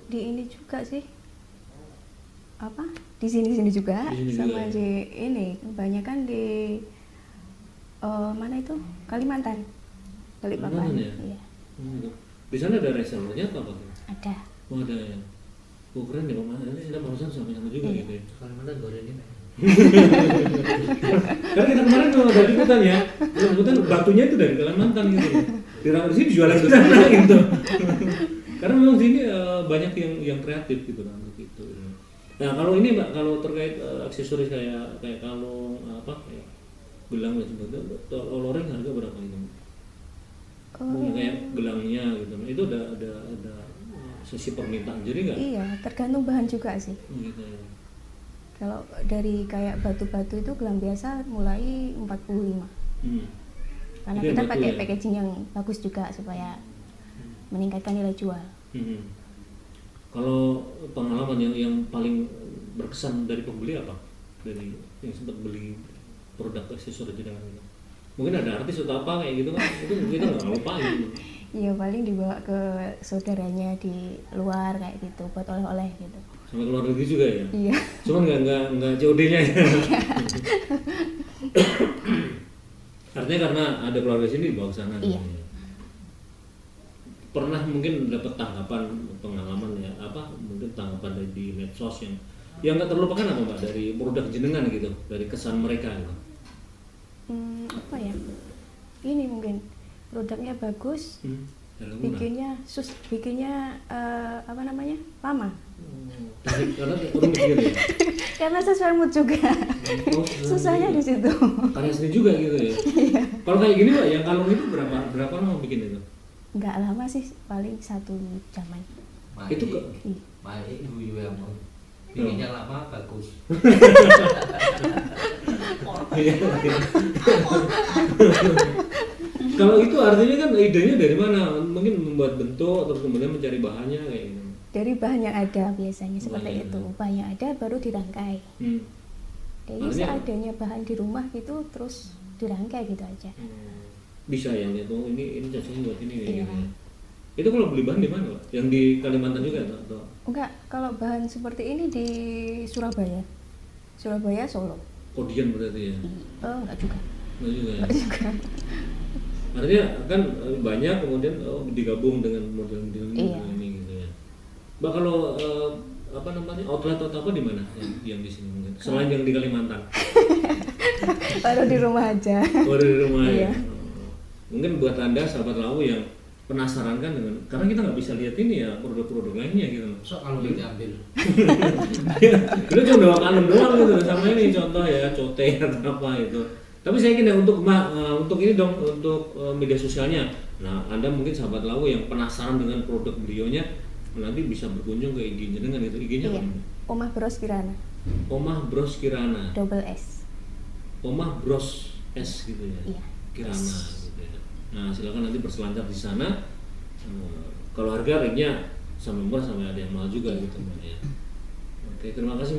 Di ini juga sih. Apa? Di sini juga Di sini sama juga, ya? di ini. Kebanyakan di mana itu? Kalimantan. Balikpapan. Kalimantan ya? Iya. Gitu. Di sana ada resellernya atau apa? Ada. Oh ada ya. Oh keren ya Pak. Ini kita barusan sama-sama juga Iya. gitu ya. Kalimantan goreng ini. Karena kita kemarin kalau dari hutan ya, hutan batunya itu dari Kalimantan gitu. Di sini dijualan ke sana gitu. Karena memang sini banyak yang kreatif gitu kan untuk itu. Nah kalau ini Mbak, kalau terkait aksesoris kayak kalung apa kayak gelang dan sebagainya, loreng harga berapa itu? Kayak gelangnya gitu, itu ada sesi permintaan jadi nggak? Iya, tergantung bahan juga sih. Gitu ya. Kalau dari kayak batu-batu itu gelang biasa mulai 45. Karena Itu yang kita batu pakai ya? packaging yang bagus juga supaya meningkatkan nilai jual. Kalau pengalaman yang paling berkesan dari pembeli apa? Dari yang sempat beli produk aksesoris dengan itu? Mungkin ada artis atau apa kayak gitu kan? Itu kita nggak lupa gitu. Iya, paling dibawa ke saudaranya di luar kayak gitu buat oleh-oleh gitu. Sampai keluar negeri juga ya? Iya. Cuman nggak COD-nya ya? Artinya karena ada keluarga sini dibawa ke sana. Iya. gitu ya. Pernah mungkin dapat tanggapan pengalaman ya apa mungkin tanggapan dari di medsos yang nggak terlupakan apa Mbak dari produk jenengan gitu, dari kesan mereka gitu. Apa ya? Ini mungkin produknya bagus, Dalam bikinnya apa namanya? Lama. karena orang mikir ya. Karena sesuai mood juga. Oh, Susahnya di situ. karya seni juga gitu ya. Kalau kayak gini Mbak, yang kalung itu berapa lama bikin itu? Nggak lama sih, paling 1 jaman. Itu ke ibu yang bikinnya lama bagus. Kalau itu artinya kan idenya dari mana? Mungkin membuat bentuk terus kemudian mencari bahannya kayak gitu. Dari bahan yang ada biasanya seperti Bahan yang itu. Bahan yang ada baru dirangkai. Jadi Artinya- seadanya bahan di rumah gitu terus dirangkai gitu aja. Bisa yang itu ini cocoknya buat ini kayak Iya. gitu ya. Itu kalau beli bahan di mana Pak? Yang di Kalimantan juga atau? Enggak, kalau bahan seperti ini di Surabaya. Surabaya, Solo. Kodian berarti ya? Enggak juga. Enggak juga ya? Enggak juga. Artinya kan banyak kemudian digabung dengan model Iya. ini gitu ya. Mbak kalau apa namanya outlet atau apa di mana yang di sini mungkin selain yang di Kalimantan? Baru di rumah aja. Oh di rumah ya. Iya. Mungkin buat Anda sahabat Lau yang penasaran kan dengan karena kita nggak bisa lihat ini ya produk-produk lainnya gitu. So kalau diambil. Itu cuma bawa kalem doang gitu sama ini contoh ya cote atau apa itu. Tapi saya yakin ya untuk Mbak untuk ini dong untuk media sosialnya. Nah Anda mungkin sahabat Lau yang penasaran dengan produk beliaunya nanti bisa berkunjung ke IG-nya dengan itu IG-nya Iya. apa? Omah Bros Kirana. Omah Bros Kirana. Double S. Omah Bros S gitu ya. Iya. Kirana gitu ya. Nah, silakan nanti berselancar di sana. Kalau harga ringnya sampai murah sampai ada yang mahal juga gitu Mbak ya. Oke, terima kasih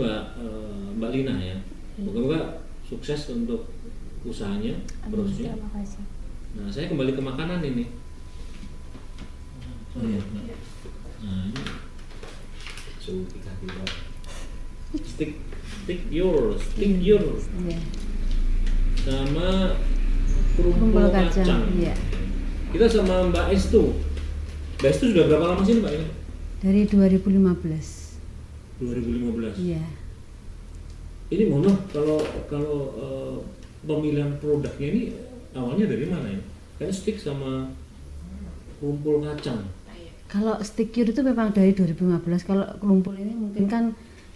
Mbak Lina ya. Moga-moga sukses untuk usahanya, brosnya. Terima kasih. Nah, saya kembali ke makanan ini. Sorry ya. Nah, ini Suhu 3 kilo. stick your Iya. sama kerupuk kacang. Iya. Kita sama Mbak Estu. Mbak Estu sudah berapa lama sih Mbak ini? Dari 2015. 2015. Iya. Ini mohon maaf kalau pemilihan produknya ini awalnya dari mana ya? Kan stick sama kumpul kacang. Kalau stick cure itu memang dari 2015. Kalau kelumpul ini mungkin kan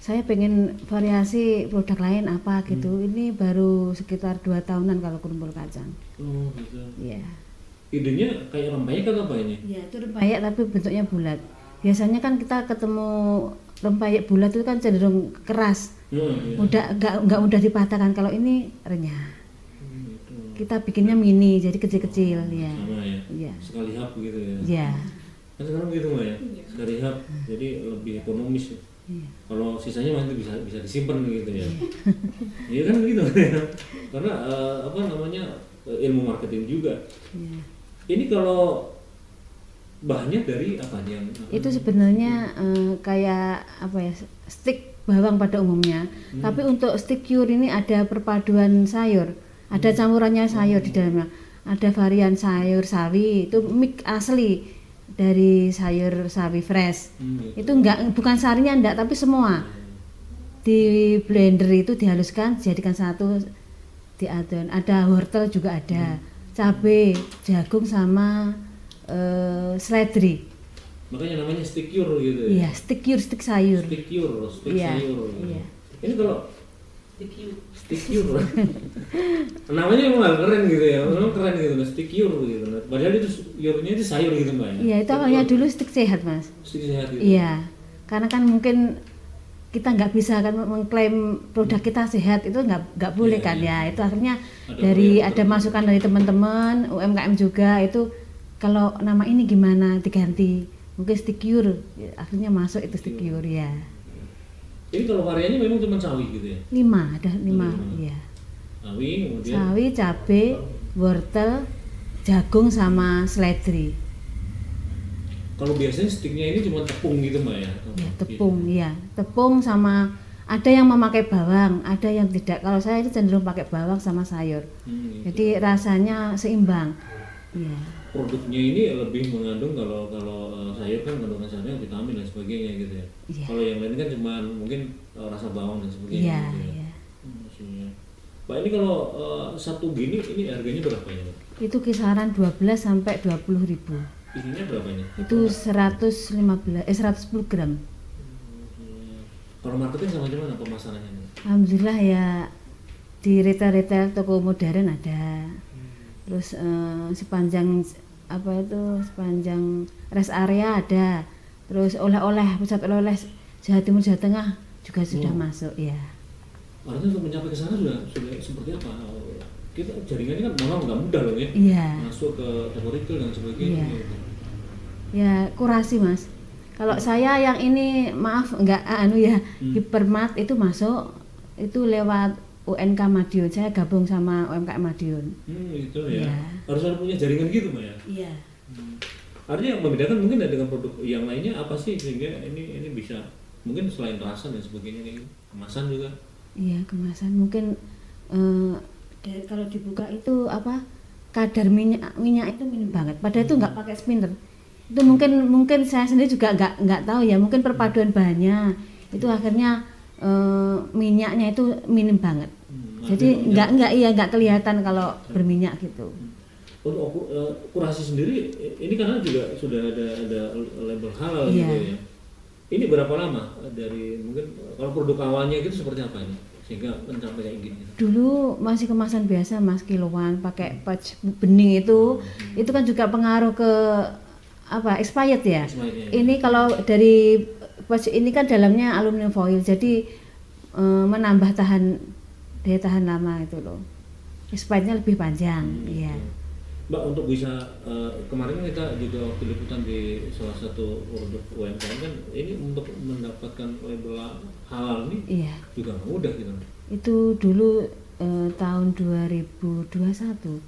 saya pengen variasi produk lain apa gitu. Ini baru sekitar 2 tahunan kalau kelumpul kacang. Oh gitu. Iya. Idenya kayak rempeyek atau apa ini? Iya, itu rempeyek tapi bentuknya bulat. Biasanya kan kita ketemu rempeyek bulat itu kan cenderung keras. Iya. Nggak mudah dipatahkan. Kalau ini renyah. Gitu. Kita bikinnya mini jadi kecil-kecil ya. Sama ya. Iya. Sekali hap gitu ya. Iya. Kan sekarang gitu Mbak ya. Sekali hap jadi lebih ekonomis. Iya. Kalau sisanya masih bisa disimpan gitu ya. Iya kan begitu ya. Karena apa namanya ilmu marketing juga. Iya. Ini kalau bahannya dari apa yang? Itu sebenarnya kayak apa ya, stik bawang pada umumnya. Tapi untuk stik cure ini ada perpaduan sayur, ada campurannya sayur di dalamnya. Ada varian sayur sawi, itu mix asli dari sayur sawi fresh. Gitu. Itu bukan sarinya enggak, tapi semua di blender itu dihaluskan, dijadikan satu, diadon. Ada wortel juga ada, cabai, jagung sama seledri. Makanya namanya stick cure gitu ya. Iya, stick cure, stick sayur. Stick cure, stick Iya, sayur. iya. Ini kalau stick cure. Namanya emang keren gitu ya. Memang keren gitu, stick cure gitu. Padahal itu cure-nya itu sayur gitu Mbak ya. Iya, itu awalnya dulu stick sehat, Mas. Stick sehat gitu. Iya, karena kan mungkin kita nggak bisa kan mengklaim produk kita sehat, itu nggak boleh Iya, kan iya. ya. Itu akhirnya Ada ada masukan dari teman-teman UMKM juga, itu kalau nama ini gimana diganti, mungkin stick cure, akhirnya masuk itu stick cure ya. Ini kalau variannya memang cuma sawi gitu ya. 5, ada 5, Ada 5. iya. Sawi kemudian Sawi, cabai, wortel, jagung sama seledri. kalau biasanya sticknya ini cuma tepung gitu Mbak ya. Ya, tepung, iya. Tepung sama ada yang memakai bawang, ada yang tidak. Kalau saya itu cenderung pakai bawang sama sayur. Gitu. Jadi rasanya seimbang. Iya. Produknya ini lebih mengandung kalau sayur kan kandungan sayurnya vitamin dan sebagainya gitu ya. Iya. Kalau yang lain kan cuma mungkin rasa bawang dan sebagainya Iya, gitu ya. iya. Maksudnya. Pak ini kalau satu gini ini harganya berapa ya? Pak? Itu kisaran 12 sampai 20 ribu. Ininya berapanya? Itu 110 gram. Kalau marketing sama gimana pemasarannya? Alhamdulillah ya, di retail-retail toko modern ada. Terus sepanjang rest area ada. Terus oleh-oleh, pusat oleh-oleh Jawa Timur, Jawa Tengah juga sudah masuk ya. Artinya untuk mencapai ke sana sudah seperti apa? Kita jaringannya kan memang nggak mudah loh ya. Iya. Masuk ke toko retail dan sebagainya. Iya. Gitu. Ya kurasi Mas. Kalau saya yang ini maaf nggak Hypermart itu masuk itu lewat UNK Madiun. Saya gabung sama UMKM Madiun. Gitu ya. Iya. Harus ada punya jaringan gitu Mbak ya. Iya. Artinya yang membedakan mungkin dengan produk yang lainnya apa sih sehingga ini bisa mungkin selain rasa dan sebagainya kayak gitu. Kemasan juga. Iya, kemasan mungkin kalau dibuka itu kadar minyak itu minim banget. Padahal itu nggak pakai spinner. Itu mungkin saya sendiri juga nggak tahu ya, mungkin perpaduan bahannya itu akhirnya minyaknya itu minim banget. Jadi nggak kelihatan kalau berminyak gitu. Untuk kurasi sendiri ini karena juga sudah ada label halal Iya. gitu ya. Ini berapa lama dari mungkin kalau produk awalnya itu seperti apa ini sehingga mencapai kayak gini? Dulu masih kemasan biasa Mas, kiloan, pakai pouch bening itu kan juga pengaruh ke expired ya. Expired, ya. Ini kalau dari pouch ini kan dalamnya aluminium foil, jadi menambah daya tahan lama itu loh. expirednya lebih panjang. Iya. Mbak, untuk bisa kemarin kita juga waktu liputan di salah satu produk UMKM kan, ini untuk mendapatkan label halal ini Iya. juga nggak mudah gitu. Itu dulu tahun 2021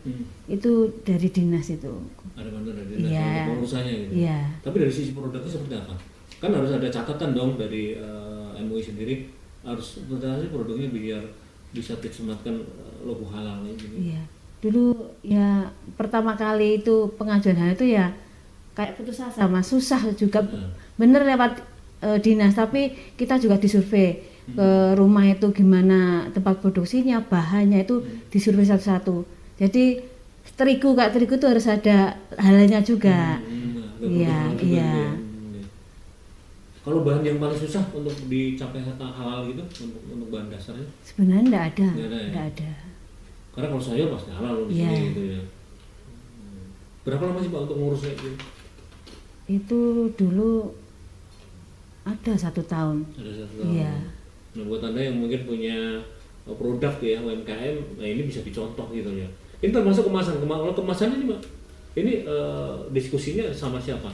itu dari dinas itu. Ada bantuan dari dinas Iya. untuk pengurusanya gitu. Iya. Tapi dari sisi produknya seperti apa? Kan harus ada catatan dong dari MUI sendiri, harus berarti produknya biar bisa tersematkan logo halal ini. Iya. Dulu ya pertama kali itu pengajuan hal itu ya kayak putus asa Mas, susah juga. Bener lewat dinas, tapi kita juga disurvei ke rumah itu gimana tempat produksinya, bahannya itu disurvei satu-satu. Jadi terigu itu harus ada halalnya juga. Iya, iya. Kalau bahan yang paling susah untuk dicapai halal gitu, untuk bahan dasarnya? Sebenarnya enggak ada. Nggak ada ya? Enggak ada. Karena kalau sayur pasti halal di Iya. sini gitu ya. Berapa lama sih Pak untuk ngurusnya itu? Itu dulu ada 1 tahun. Ada 1 tahun. Iya. Nah, buat Anda yang mungkin punya produk ya UMKM, nah ini bisa dicontoh gitu ya. Ini termasuk kemasan. Kalau kemasan ini Pak, ini diskusinya sama siapa?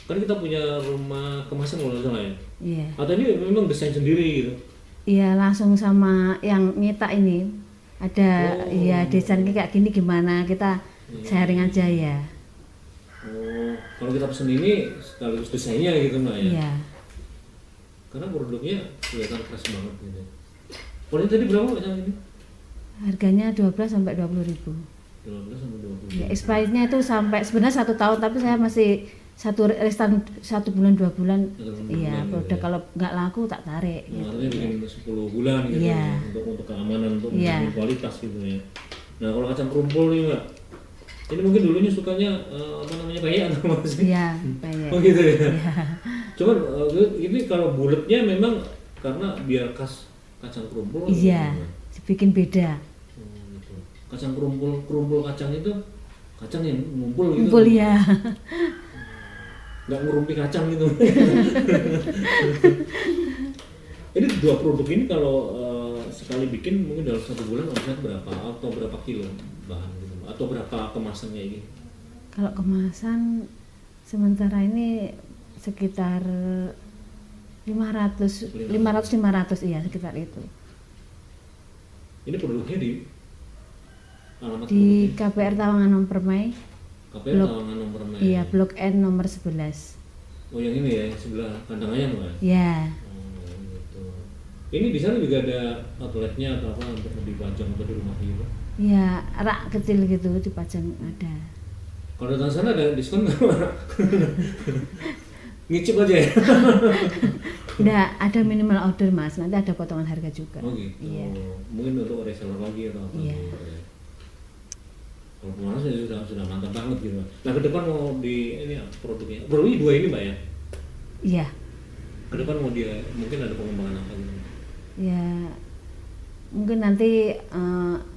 Kan kita punya rumah kemasan kalau nggak salah ya. Iya. Atau ini memang desain sendiri gitu? Iya, langsung sama yang nyetak ini. Ada ya desain kayak gini gimana, kita sharing aja ya. Oh, kalau kita pesen ini sekaligus desainnya gitu Mbak ya? Iya. Karena produknya kelihatan fresh banget gitu. Kalau ini tadi berapa Mbak yang ini? Harganya 12 sampai 20 ribu. 12 sampai 20. Ya, expirednya itu sampai sebenarnya 1 tahun, tapi saya masih restan 1 bulan 2 bulan. Iya, produk kalau nggak laku tak tarik. Nah, Gitu. artinya bikin 10 bulan gitu Iya. untuk keamanan, untuk Iya. menjamin kualitas gitu ya. Nah, kalau kacang kerumpul nih Mbak, ini mungkin dulunya sukanya apa namanya peyek atau apa sih? Iya, peyek. Oh gitu ya. Iya. Cuman ini kalau bulatnya memang karena biar khas kacang kerumpul. Iya, dibikin beda. Gitu. Kacang kerumpul kacang itu kacang yang ngumpul gitu. Kumpul ya. Nggak ngurumpi kacang gitu. Ini 2 produk ini kalau sekali bikin mungkin dalam 1 bulan omset berapa atau berapa kilo bahan gitu atau berapa kemasannya ini? Kalau kemasan sementara ini sekitar 500 iya sekitar itu. Ini produknya di alamat Di produknya? KPR Tawangan Nomor Permai. KPR Blok- Tawangan Nomor Permai. Iya, Blok N nomor 11. Oh yang ini ya, yang sebelah Kandangayan Mbak? Ya, Oh gitu. Ini di sana juga ada outletnya atau apa untuk dipajang atau di rumah gitu? ya rak kecil gitu dipajang ada. Kalau datang sana ada diskon nggak Mbak? Ngicip aja ya? Nggak, ada minimal order Mas, nanti ada potongan harga juga. Oh gitu. Iya. Mungkin untuk reseller lagi atau apa Iya. gitu ya. Kalau kemarin saya sudah mantap banget gitu. Nah ke depan mau di ini produknya 2 ini Mbak ya? Iya. Ke depan mau dia mungkin ada pengembangan apa gitu? Ya mungkin nanti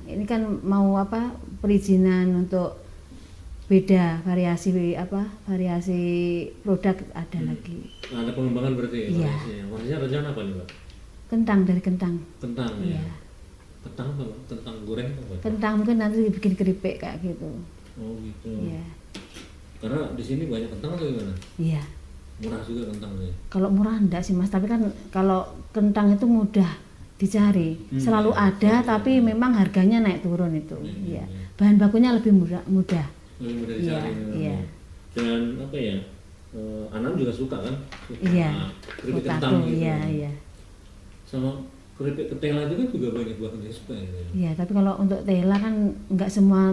ini kan mau apa perizinan untuk beda variasi produk ada lagi. Nah, ada pengembangan berarti ya? Iya. Maksudnya rencana apa nih Mbak? Kentang dari kentang. Kentang ya? Iya. Kentang apa Mbak? Kentang goreng apa Mbak? Kentang mungkin nanti dibikin keripik kayak gitu. Oh gitu. Iya. Karena di sini banyak kentang atau gimana? Iya. Murah juga kentangnya. Kalau murah enggak sih Mas, tapi kan kalau kentang itu mudah dicari, selalu ada, tapi memang harganya naik turun itu. Iya. Bahan bakunya lebih mudah. Lebih mudah Iya, dicari memang. iya. Dan apa ya? Anam juga suka kan? Suka Iya. keripik Potato, kentang gitu. iya, iya. Sama keripik ketela juga banyak banget yang suka gitu. Iya, tapi kalau untuk tela kan enggak semua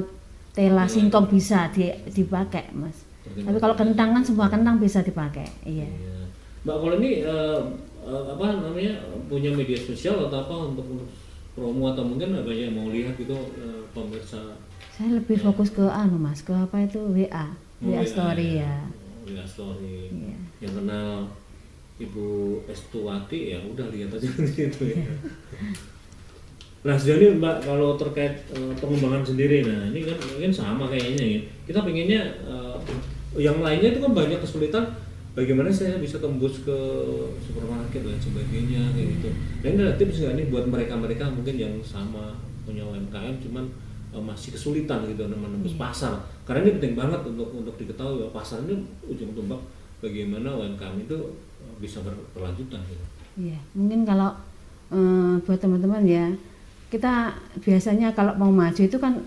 tela singkong bisa dipakai Mas. Tapi kalau kentang kan semua kentang bisa dipakai. Iya. Iya. Mbak kalau ini apa namanya punya media sosial atau apa untuk promo atau mungkin banyak yang mau lihat gitu pemirsa? Saya lebih fokus ke Mas, ke apa itu WA story ya. WA story. Iya. Yang kenal Ibu Estuwati ya udah lihat aja gitu ya. Nah sejauh ini Mbak kalau terkait pengembangan sendiri, nah ini kan mungkin sama kayaknya ya. Kita pengennya yang lainnya itu kan banyak kesulitan. Bagaimana saya bisa tembus ke supermarket dan sebagainya kayak gitu. Dan ada tips nggak nih buat mereka mungkin yang sama punya UMKM cuman masih kesulitan gitu menembus pasar. Karena ini penting banget untuk diketahui bahwa pasar ini ujung tombak bagaimana UMKM itu bisa berlanjutan gitu. Iya, mungkin kalau buat teman-teman ya, kita biasanya kalau mau maju itu kan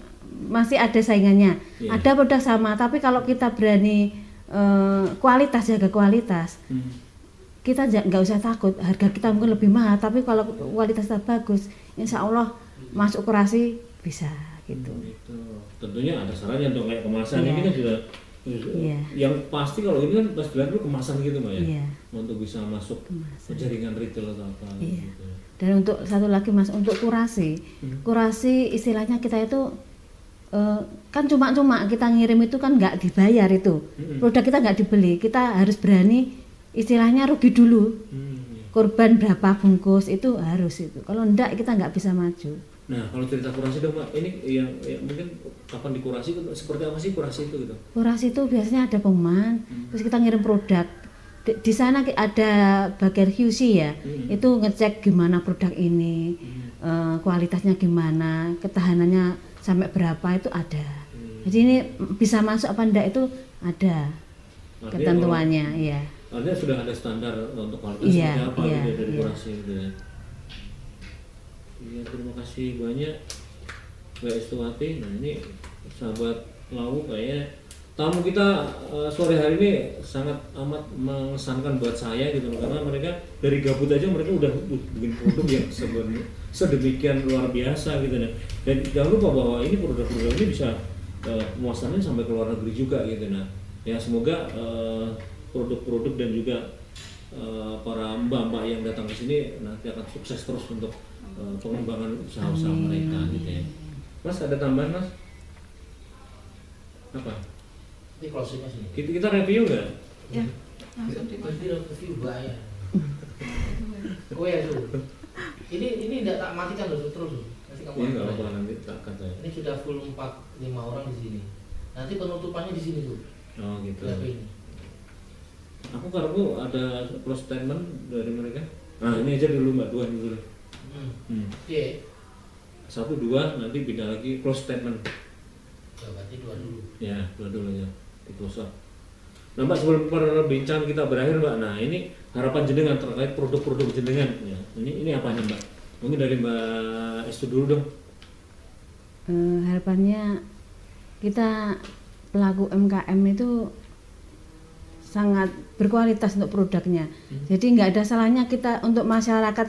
masih ada saingannya. Ada produk sama, tapi kalau kita berani kualitas, jaga kualitas, kita nggak usah takut harga kita mungkin lebih mahal, tapi kalau kualitasnya bagus, insya Allah masuk kurasi bisa gitu. Gitu. Tentunya ada sarannya dong, kayak kemasan ini kan juga yang pasti kalau ini kan pas bilang dulu kemasan gitu Mbak ya, untuk bisa masuk ke jaringan retail atau apa gitu. Dan untuk satu lagi Mas, untuk kurasi, kurasi istilahnya kita itu kan cuma-cuma kita ngirim itu kan nggak dibayar itu, produk kita nggak dibeli, kita harus berani istilahnya rugi dulu, korban berapa bungkus itu harus itu, kalau enggak kita nggak bisa maju. Nah, kalau cerita kurasi dong Mbak, ini yang mungkin kapan dikurasi, seperti apa sih kurasi itu gitu? Kurasi itu biasanya ada pengumuman, terus kita ngirim produk. Di sana ada bagian QC ya, itu ngecek gimana produk ini, kualitasnya gimana, ketahanannya sampai berapa itu ada. Jadi ini bisa masuk apa enggak itu ada ketentuannya, ya. Artinya sudah ada standar untuk kualitas seperti apa gitu dari kurasi gitu ya. Iya, terima kasih banyak Mbak Estuwati. Nah ini sahabat Lawu, kayaknya tamu kita sore hari ini sangat amat mengesankan buat saya gitu loh, karena mereka dari gabut aja mereka udah bikin produk yang sedemikian luar biasa gitu ya. Dan jangan lupa bahwa ini produk-produk ini bisa muasalnya sampai ke luar negeri juga gitu. Nah ya semoga produk-produk dan juga para mbak-mbak yang datang ke sini nanti akan sukses terus untuk pengembangan usaha-usaha mereka gitu ya. Mas ada tambahan Mas? Apa? Ini closingnya sini. Kita review nggak? Ya, langsung Review bahaya. Oh ya tuh. Ini tidak tak matikan loh terus. Nanti kamu. Iya nggak apa nanti tak akan saya. Ini sudah full 4-5 orang di sini. Nanti penutupannya di sini tuh. Oh gitu. Ini. Aku karena ada close statement dari mereka. Nah ini aja dulu Mbak, 2 dulu. Iya. 1, 2 nanti pindah lagi close statement. Ya, berarti 2 dulu. Ya 2 dulu ya. Di close up. Nah Mbak, sebelum perbincangan kita berakhir Mbak, nah ini harapan jenengan terkait produk-produk jenengan. Ya, ini apanya Mbak? Mungkin dari Mbak Estu dulu dong. Harapannya kita pelaku MKM itu sangat berkualitas untuk produknya. Jadi nggak ada salahnya kita untuk masyarakat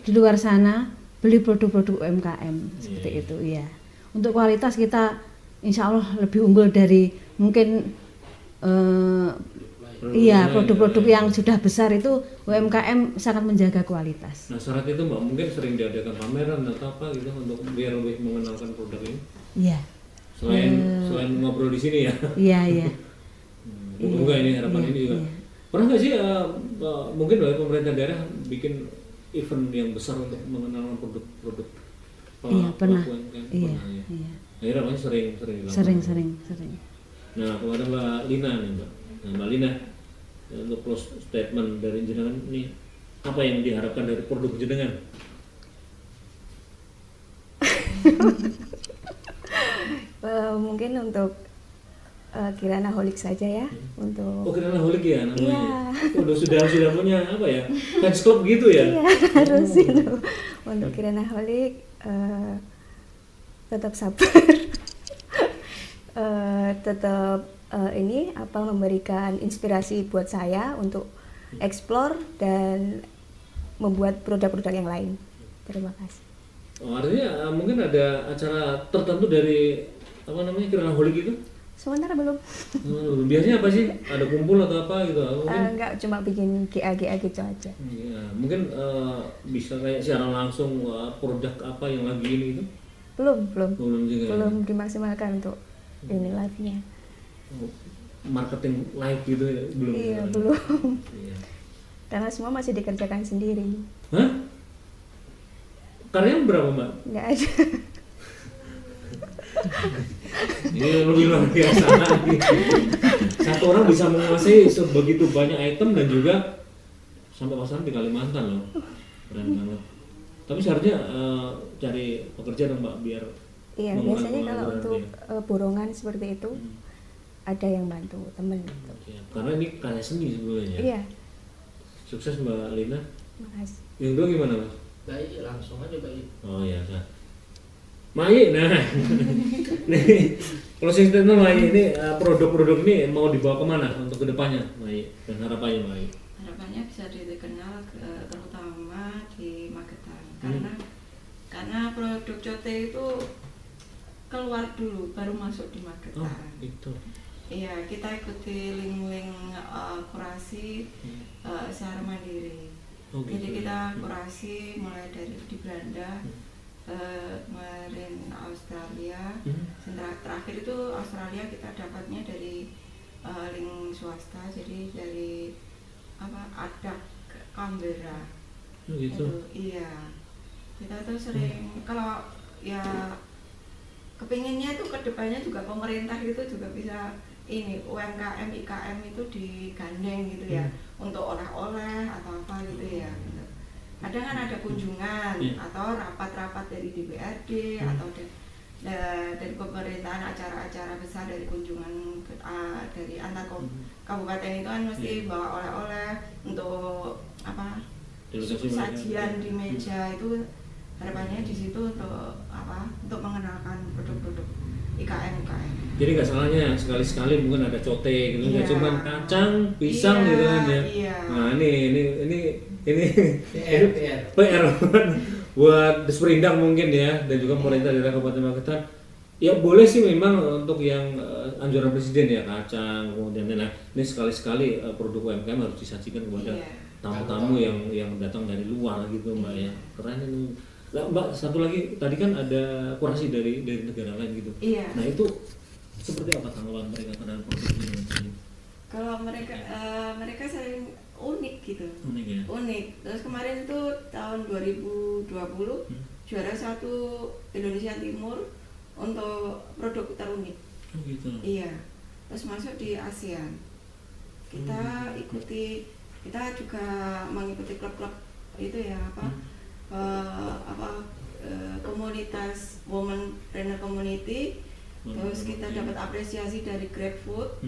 di luar sana beli produk-produk UMKM seperti itu ya. Untuk kualitas kita insya Allah lebih unggul dari mungkin produk-produk yang sudah besar itu. UMKM sangat menjaga kualitas. Nah syarat itu Mbak mungkin sering diadakan pameran atau apa gitu untuk biar lebih mengenalkan produk ini. Iya. Selain ngobrol di sini ya. Iya. Semoga ini harapan ini juga. Pernah nggak sih mungkin dari pemerintah daerah bikin event yang besar untuk mengenalkan produk-produk pernah. Iya. Akhirnya makanya sering dilakukan. Sering. Nah kepada Mbak Lina nih Mbak. Nah Mbak Lina untuk close statement dari jenengan ini apa yang diharapkan dari produk jenengan? Mungkin untuk Kiranaholik saja ya, untuk Kiranaholik ya namanya. Iya. Udah sudah punya apa ya? Fans club gitu ya? Iya, harus itu. Untuk Kiranaholik tetap sabar. Tetap memberikan inspirasi buat saya untuk explore dan membuat produk-produk yang lain. Terima kasih. Oh, artinya mungkin ada acara tertentu dari Kiranaholik itu? Sementara belum. Biasanya apa sih? Ada kumpul atau apa gitu? Enggak, cuma bikin GA gitu aja. Ya, mungkin bisa kayak secara langsung produk apa yang lagi ini gitu? Belum juga, belum ya? Dimaksimalkan untuk ini live-nya. Marketing live gitu ya? Belum? Iya, belum. Iya. Karena semua masih dikerjakan sendiri. Hah? Karyawan berapa Mbak? Enggak ada. Ini lebih luar biasa lagi. Satu orang bisa menguasai sebegitu banyak item dan juga sampai pasaran di Kalimantan loh. Keren banget. Tapi seharusnya cari pekerja dong Mbak biar Iya, biasanya kalau untuk borongan seperti itu Hmm. ada yang bantu temen gitu. Oke, karena ini karya seni sebenarnya. Iya, Sukses Mbak Lina. makasih. Yang kedua gimana Mas? Baik, langsung aja baik. Oh iya, Kak. Mai, nah, nih closing statement Mai, ini produk-produk ini mau dibawa kemana untuk kedepannya Mai, dan harapannya Mai? Harapannya bisa dikenal terutama di Magetan Hmm. karena produk cote itu keluar dulu baru masuk di Oh Magetan. itu. Iya, kita ikuti link-link kurasi secara mandiri. Oh, Jadi gitu. kita kurasi mulai dari di Belanda, kemarin Australia, terakhir itu Australia kita dapatnya dari link swasta, jadi dari Adak Canberra. Oh, gitu. Itu, iya. Kita tuh sering kalau ya kepinginnya tuh kedepannya juga pemerintah itu juga bisa ini UMKM IKM itu digandeng gitu ya untuk oleh-oleh atau apa gitu ya. Kadang kan ada kunjungan atau rapat-rapat dari DPRD atau dari pemerintahan, acara-acara besar dari kunjungan dari antar kabupaten itu kan mesti bawa oleh-oleh untuk apa sajian di meja itu. Harapannya di situ untuk mengenalkan produk-produk IKM. Jadi nggak salahnya sekali-sekali mungkin ada cote gitu, nggak Iya. cuma kacang, pisang Iya, gitu kan ya. iya. Nah ini PR. buat Desperindak mungkin ya, dan juga pemerintah daerah Kabupaten Magetan. Ya boleh sih memang untuk yang anjuran presiden ya kacang, kemudian nah ini sekali-sekali produk UMKM harus disajikan kepada Iya. tamu-tamu yang datang dari luar gitu Mbak ya. Keren ini. Nah, Mbak, satu lagi tadi kan ada kurasi dari negara lain gitu. Iya. Nah itu seperti apa tanggapan mereka terhadap produk ini? Kalau mereka sering unik gitu. Unik ya. Unik. Terus kemarin itu tahun 2020 juara 1 Indonesia Timur untuk produk terunik. Oh gitu. Iya. Terus masuk di ASEAN. Kita kita juga mengikuti klub-klub itu ya komunitas Women Trainer Community. Terus kita dapat apresiasi dari Grab Food.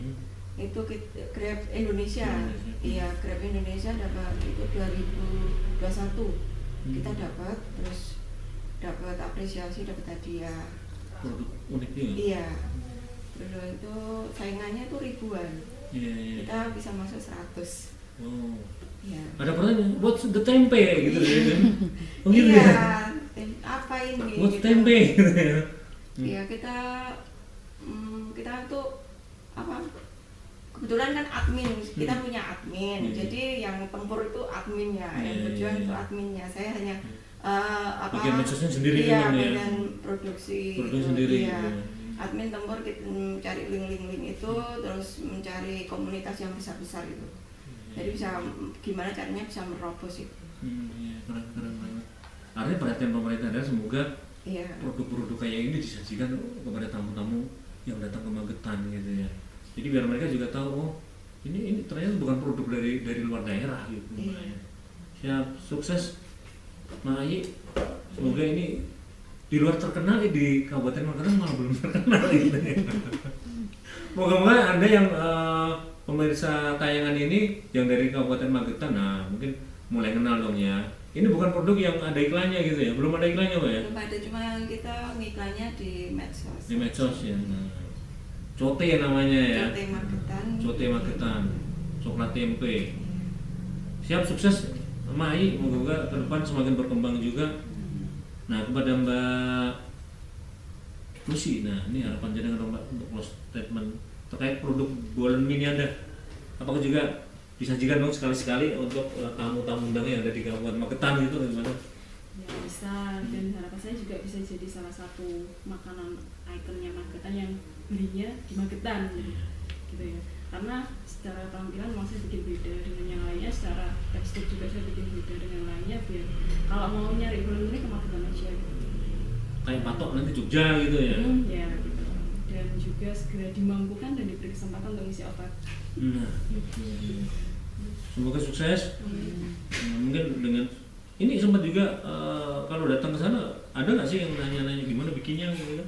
Itu Grab Indonesia. Iya, Grab Indonesia dapat itu 2021. Kita dapat, terus dapat apresiasi, dapat hadiah. Produk unik juga. Iya. Terus itu saingannya tuh ribuan. Iya. Kita bisa masuk 100. Oh. Iya. Ada pertanyaan, what's the tempe gitu ya? Oh gitu Iya, ya? apa ini? What's gitu. tempe gitu ya? Iya, kita tuh kebetulan kan admin, kita punya admin. Jadi yang tempur itu adminnya, yang berjuang itu adminnya. Saya hanya bagian medsosnya sendiri iya, kan ya? bagian produksi sendiri iya. gitu. Admin tempur kita mencari link-link itu, terus mencari komunitas yang besar-besar itu. Jadi bisa gimana caranya bisa merobos itu. Iya, keren banget. Artinya perhatian pemerintah adalah semoga Iya. produk-produk kayak ini disajikan kepada tamu-tamu yang datang ke Magetan gitu ya. Jadi biar mereka juga tahu, oh ini ternyata bukan produk dari luar daerah gitu. Iya. Siap, sukses Mai. Semoga ini di luar terkenal, di Kabupaten Magetan malah belum terkenal gitu ya. Moga-moga Anda yang pemirsa tayangan ini yang dari Kabupaten Magetan, nah mungkin mulai kenal dong ya. Ini bukan produk yang ada iklannya gitu ya, belum ada iklannya Pak ya? Belum ada, cuma kita ngiklannya di medsos. Di medsos ya. Nah, cote namanya ya. Cote Magetan. Cote Magetan, coklat tempe. Siap, sukses Mai, moga-moga ke depan semakin berkembang juga. Nah kepada Mbak Lucy, nah ini harapan jenengan dong Mbak untuk close statement terkait produk bolen mini Anda. Apakah juga disajikan dong sekali-sekali untuk tamu-tamu undangan yang ada di Kabupaten Magetan gitu gimana? Ya bisa, dan harapan saya juga bisa jadi salah satu makanan ikonnya Magetan yang belinya di Magetan gitu ya. Karena secara tampilan memang saya bikin beda dengan yang lainnya, secara tekstur juga saya bikin beda dengan yang lainnya, biar kalau mau nyari bolen ini ke Magetan aja gitu. Kayak patok nanti Jogja gitu ya? Ya gitu. Dan juga segera dimampukan dan diberi kesempatan untuk isi otak. Nah, gitu. Semoga sukses. Mungkin dengan ini sempat juga kalau datang ke sana ada nggak sih yang nanya-nanya gimana bikinnya gitu?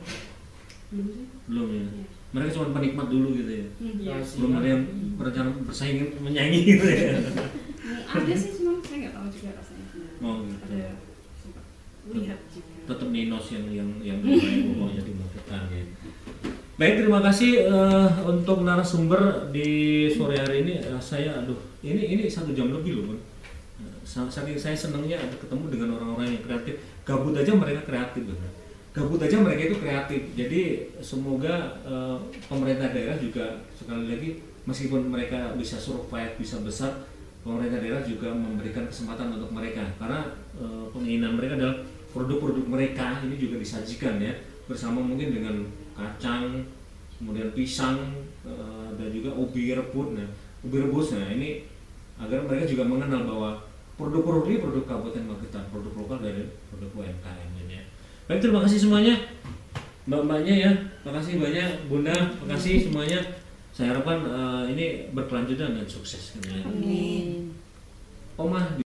Belum ya. Mereka cuma penikmat dulu gitu ya. Belum ada yang berencana bersaing menyanyi gitu ya. Ada sih, cuma saya nggak tahu juga rasanya. Oh gitu. Ada sempat lihat juga. Tetap Ninos yang terbaik pokoknya dimaksudkan ya. Baik, terima kasih untuk narasumber di sore hari ini. Saya ini 1 jam lebih loh, Bang. Saking saya senangnya ketemu dengan orang-orang yang kreatif. Gabut aja mereka kreatif, benar. Gabut aja mereka itu kreatif. Jadi semoga pemerintah daerah juga sekali lagi meskipun mereka bisa survive, bisa besar, pemerintah daerah juga memberikan kesempatan untuk mereka karena keinginan mereka adalah produk-produk mereka ini juga disajikan ya bersama mungkin dengan kacang, kemudian pisang dan juga ubi rebus. Nah ini agar mereka juga mengenal bahwa produk-produk ini produk Kabupaten Magetan, produk lokal dari produk UMKM ini ya. Baik, terima kasih semuanya, mbak-mbaknya ya, makasih banyak, Bunda, makasih semuanya. Saya harapkan ini berkelanjutan dan sukses. Amin. Omah